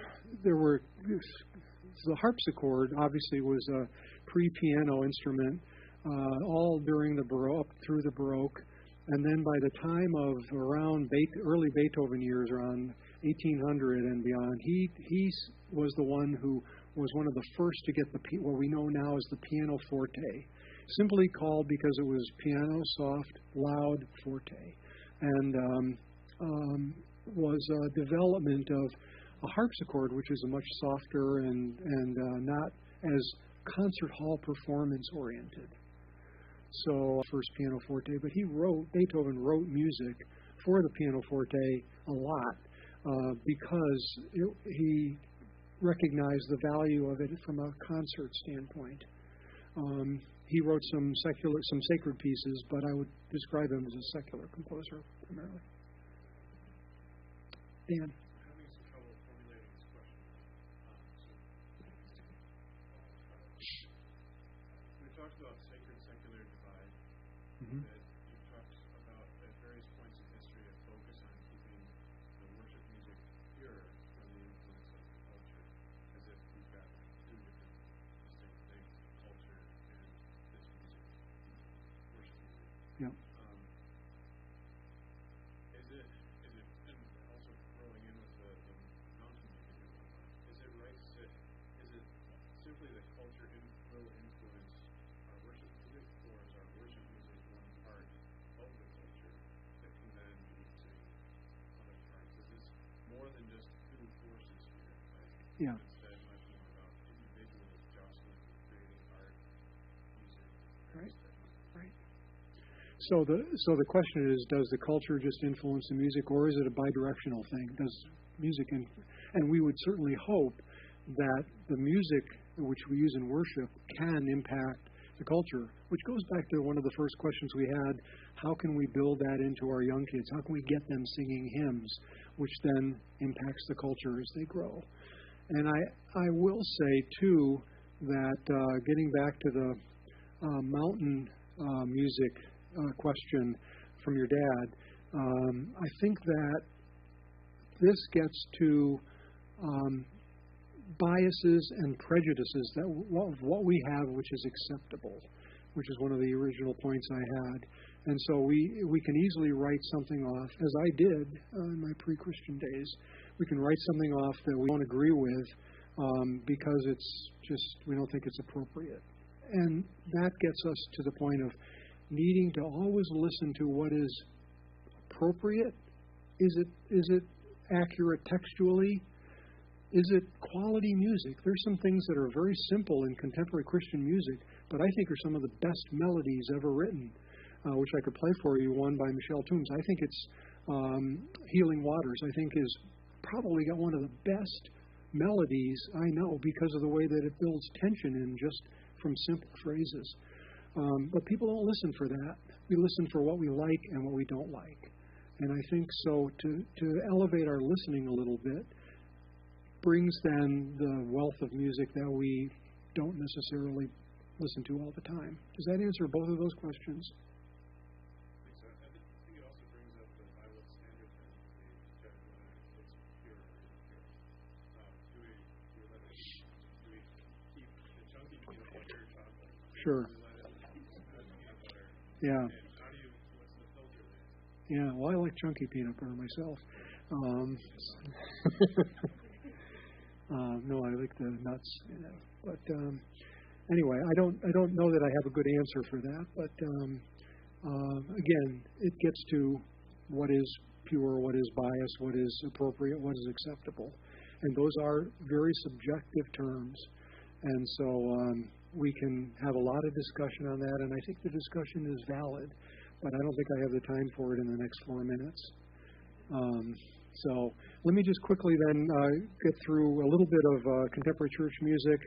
S1: harpsichord obviously was a pre-piano instrument, all during the Baroque, through the Baroque, and then by the time of around early Beethoven years, around 1800 and beyond, he was the one who was one of the first to get what we know now as the pianoforte, simply called because it was piano, soft, loud, forte, and was a development of a harpsichord, which is a much softer and not as concert hall performance oriented. So first pianoforte, but Beethoven wrote music for the pianoforte a lot because he recognized the value of it from a concert standpoint. He wrote some sacred pieces, but I would describe him as a secular composer primarily. Dan.
S3: I'm having some trouble formulating this question. We've talked about sacred-secular divide.
S1: Mm-hmm.
S3: That you've talked about at various points in history a focus on keeping the worship music pure from the influence of the culture, as if we've got two different distinct things, culture and this music, worship music.
S1: Yeah.
S3: Is it, and also rolling in with the mountain music and whatnot, is it right to say, is it simply that culture will influence our worship music, or is our worship music one part of the culture that can then be to other parts? Is this more than just two forces here, right?
S1: Yeah.
S3: Instead, much more about individuals jostling, creating art, music,
S1: Right. Right. So the question is, does the culture just influence the music, or is it a bidirectional thing? Does music, and we would certainly hope that the music which we use in worship can impact the culture, which goes back to one of the first questions we had: how can we build that into our young kids? How can we get them singing hymns, which then impacts the culture as they grow? And I will say too that getting back to the mountain music question from your dad, I think that this gets to biases and prejudices that what we have, which is acceptable, which is one of the original points I had. And so we can easily write something off, as I did in my pre-Christian days. We can write something off that we don't agree with because it's just, we don't think it's appropriate. And that gets us to the point of needing to always listen to what is appropriate. Is it accurate textually? Is it quality music? There's some things that are very simple in contemporary Christian music, but I think are some of the best melodies ever written, which I could play for you, one by Michelle Toombs. I think it's Healing Waters. I think is probably got one of the best melodies I know because of the way that it builds tension in just from simple phrases. But people don't listen for that. We listen for what we like and what we don't like. And I think so to elevate our listening a little bit brings then the wealth of music that we don't necessarily listen to all the time. Does that answer both of those questions?
S3: I think so. I think it also brings up the Bible standard then to be judged whether it's pure or impure. Do we keep the chunky peanut butter chocolate?
S1: Sure.
S3: Do we let it peanut butter?
S1: Yeah.
S3: And what's the filter there?
S1: Yeah, well, I like chunky peanut butter myself. No, I like the nuts. But anyway, I don't know that I have a good answer for that. But again, it gets to what is pure, what is biased, what is appropriate, what is acceptable, and those are very subjective terms. And so we can have a lot of discussion on that, and I think the discussion is valid. But I don't think I have the time for it in the next 4 minutes. So let me just quickly then get through a little bit of contemporary church music.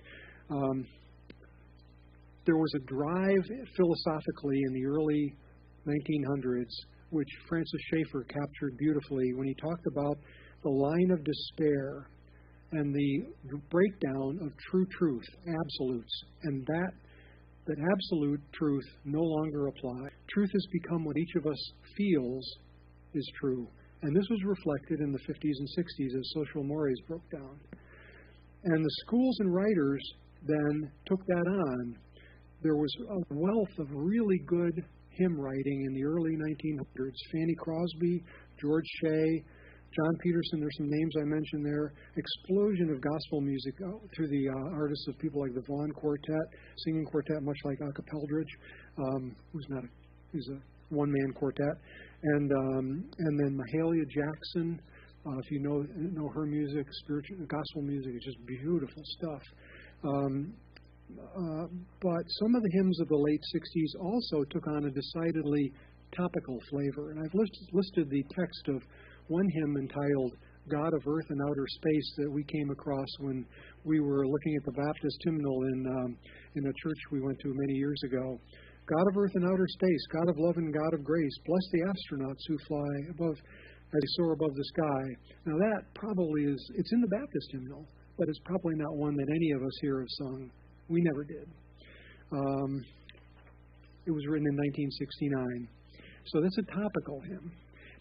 S1: There was a drive philosophically in the early 1900s, which Francis Schaeffer captured beautifully when he talked about the line of despair and the breakdown of true truth, absolutes, and that absolute truth no longer applies. Truth has become what each of us feels is true, And this was reflected in the 50s and 60s as social mores broke down. And the schools and writers then took that on. There was a wealth of really good hymn writing in the early 1900s. Fanny Crosby, George Shea, John Peterson, there's some names I mentioned there. Explosion of gospel music through the artists of people like the Vaughn Quartet, singing quartet, much like Acapeldridge, who's a one-man quartet. And then Mahalia Jackson, if you know her music, spiritual gospel music, it's just beautiful stuff. But some of the hymns of the late 60s also took on a decidedly topical flavor. And I've listed the text of one hymn entitled God of Earth and Outer Space that we came across when we were looking at the Baptist hymnal in a church we went to many years ago. God of Earth and Outer Space, God of Love and God of Grace, bless the astronauts who fly above as they soar above the sky. Now that probably it's in the Baptist hymnal, but it's probably not one that any of us here have sung. We never did. It was written in 1969. So that's a topical hymn.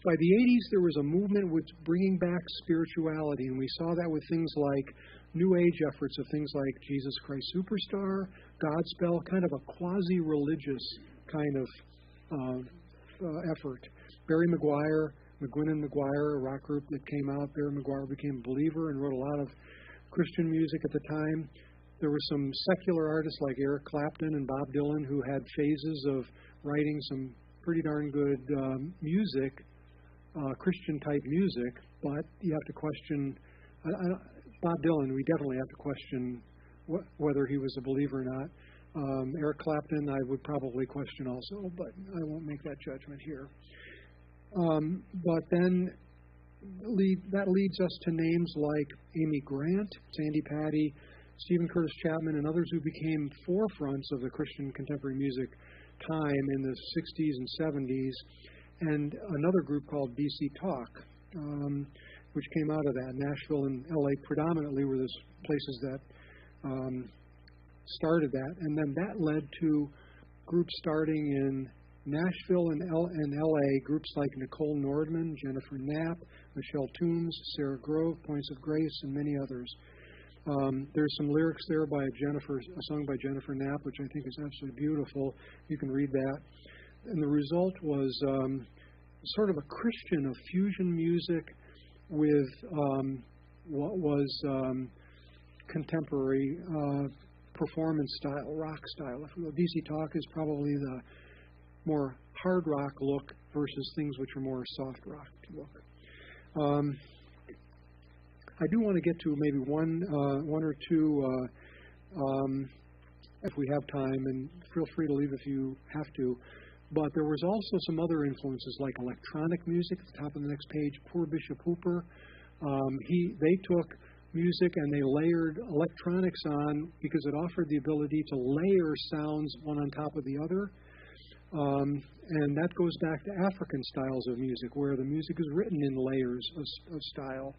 S1: By the 80s, there was a movement with bringing back spirituality, and we saw that with things like New Age efforts of things like Jesus Christ Superstar, Godspell, kind of a quasi-religious kind of effort. Barry McGuire, McGuinn McGuire, a rock group that came out. Barry McGuire became a believer and wrote a lot of Christian music at the time. There were some secular artists like Eric Clapton and Bob Dylan who had phases of writing some pretty darn good music, Christian-type music, but you have to question, Bob Dylan, we definitely have to question whether he was a believer or not. Eric Clapton, I would probably question also, but I won't make that judgment here. But then that leads us to names like Amy Grant, Sandy Patty, Stephen Curtis Chapman, and others who became forefronts of the Christian contemporary music time in the 60s and 70s, and another group called BC Talk, which came out of that. Nashville and LA predominantly were the places that started that, and then that led to groups starting in Nashville and LA, groups like Nicole Nordman, Jennifer Knapp, Michelle Toombs, Sarah Grove, Points of Grace, and many others. There's some lyrics there by a song by Jennifer Knapp, which I think is absolutely beautiful. You can read that. And the result was sort of a Christian of fusion music with what was contemporary performance style, rock style. DC Talk is probably the more hard rock look versus things which are more soft rock look. I do want to get to maybe one or two, if we have time, and feel free to leave if you have to. But there was also some other influences like electronic music at the top of the next page. Poor Bishop Hooper. They took music and they layered electronics on because it offered the ability to layer sounds one on top of the other. And that goes back to African styles of music, where the music is written in layers of style.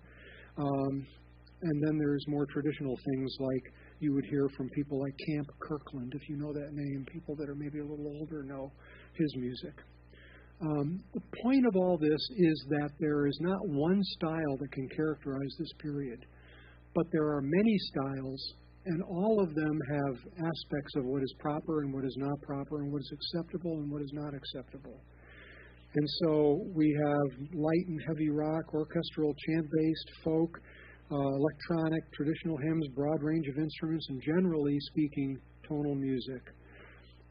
S1: And then there's more traditional things like you would hear from people like Camp Kirkland, if you know that name. People that are maybe a little older know his music. The point of all this is that there is not one style that can characterize this period, but there are many styles, and all of them have aspects of what is proper and what is not proper, and what is acceptable and what is not acceptable. And so we have light and heavy rock, orchestral, chant-based, folk, electronic, traditional hymns, broad range of instruments, and generally speaking, tonal music.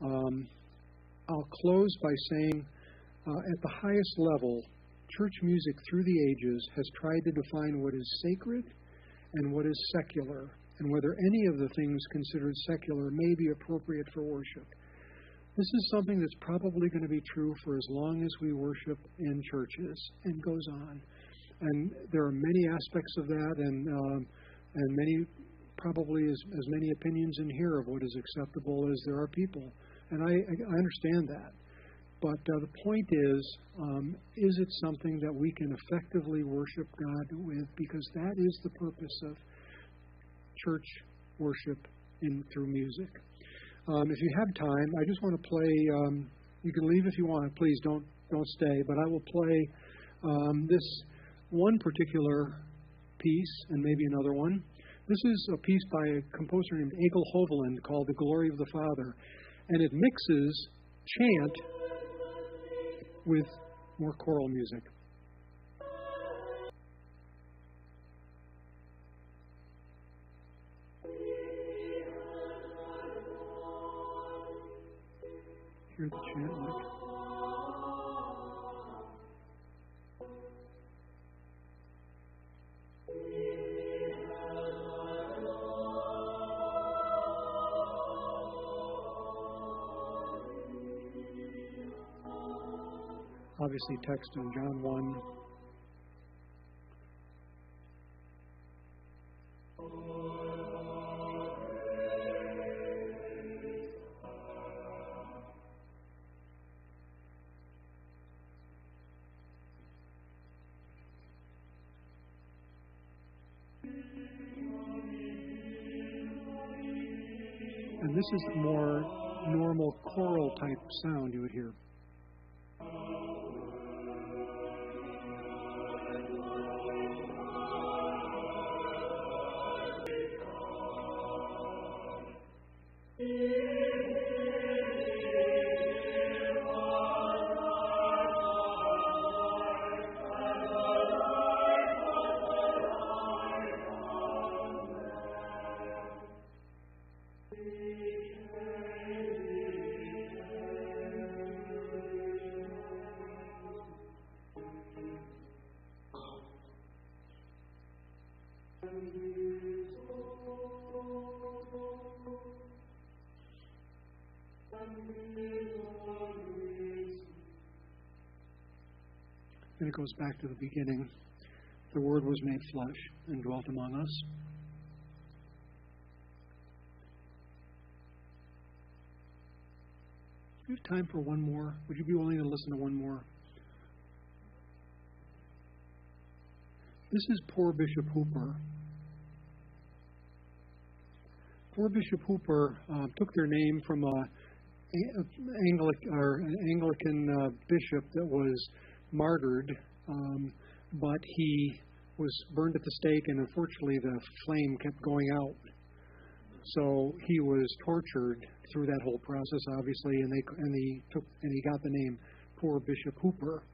S1: I'll close by saying, at the highest level, church music through the ages has tried to define what is sacred and what is secular, and whether any of the things considered secular may be appropriate for worship. This is something that's probably going to be true for as long as we worship in churches, and goes on. And there are many aspects of that, and many, probably as many opinions in here of what is acceptable as there are people. And I understand that. But the point is it something that we can effectively worship God with? Because that is the purpose of church worship through music. If you have time, I just want to play. You can leave if you want. Please don't stay. But I will play This one particular piece, and maybe another one, this is a piece by a composer named Egil Hovland called The Glory of the Father. And it mixes chant with more choral music. Hear the chant, Mike? Obviously, text in John 1. And this is the more normal choral type sound you would hear. And it goes back to the beginning. The Word was made flesh and dwelt among us. Do you have time for one more? Would you be willing to listen to one more? This is Poor Bishop Hooper. Poor Bishop Hooper took their name from an Anglican bishop that was martyred, but he was burned at the stake, and unfortunately the flame kept going out. So he was tortured through that whole process, obviously, and he got the name Poor Bishop Hooper.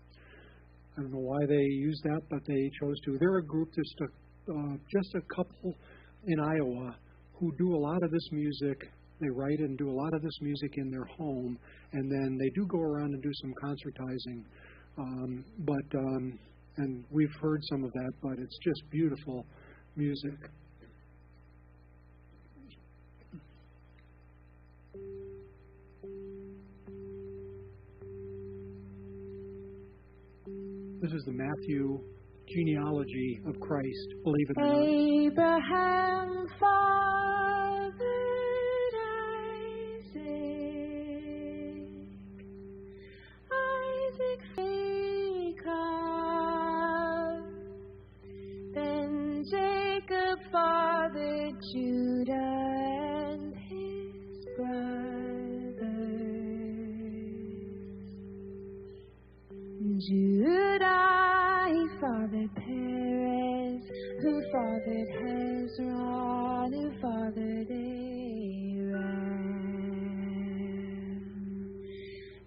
S1: I don't know why they used that, but they chose to. They're a group, just a couple in Iowa who do a lot of this music. They write and do a lot of this music in their home, and then they do go around and do some concertizing. And we've heard some of that, but it's just beautiful music. This is the Matthew genealogy of Christ, believe it or not.
S4: Abraham fathered Isaac Jacob, then Jacob fathered Judah and his brothers. Judah he fathered Perez, who fathered Hezron, who fathered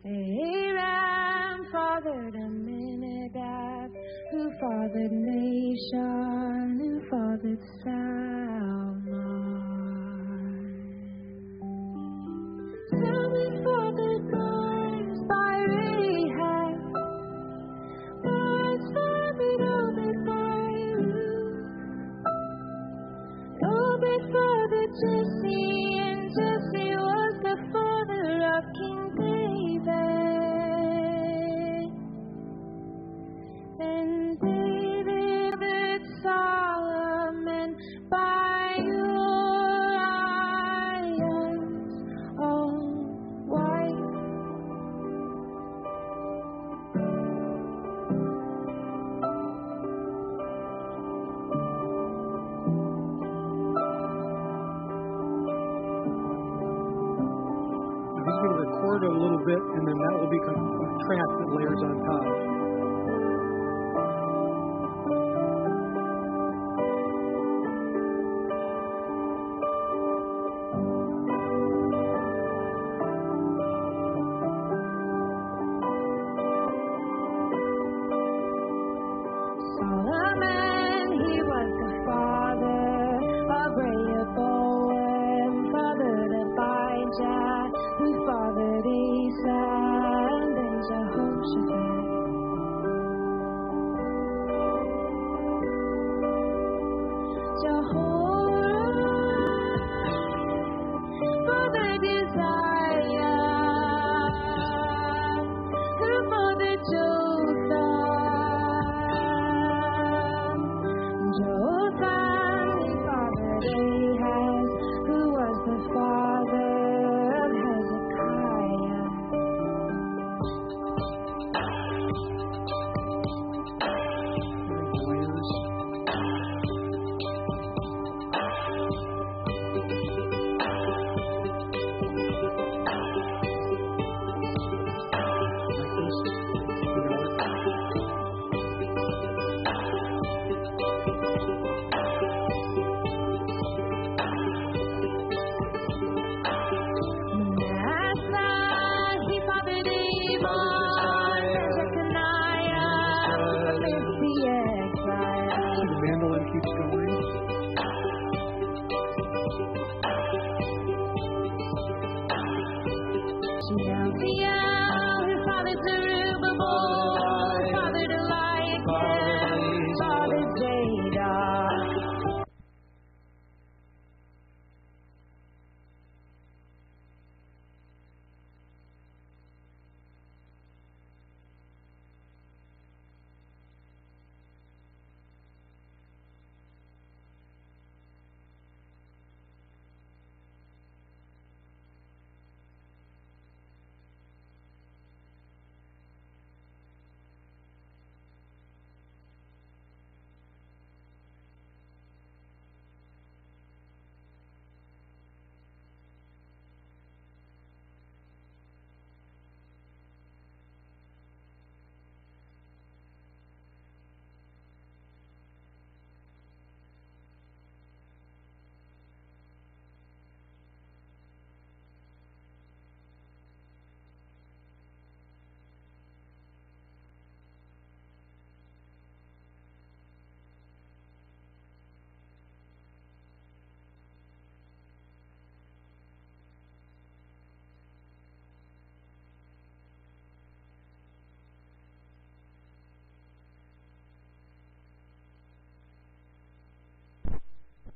S4: Aram fathered Amminadab, who fathered Nahshon, who fathered Salmon. Salmon fathered Boaz by Rahab, Boaz fathered Obed by Ruth, Obed fathered Jesse, and Jesse was the father of King David. Then David fathered Solomon by Uriah's own wife.
S1: He's going to record a little bit, and then that will become a track that layers on top.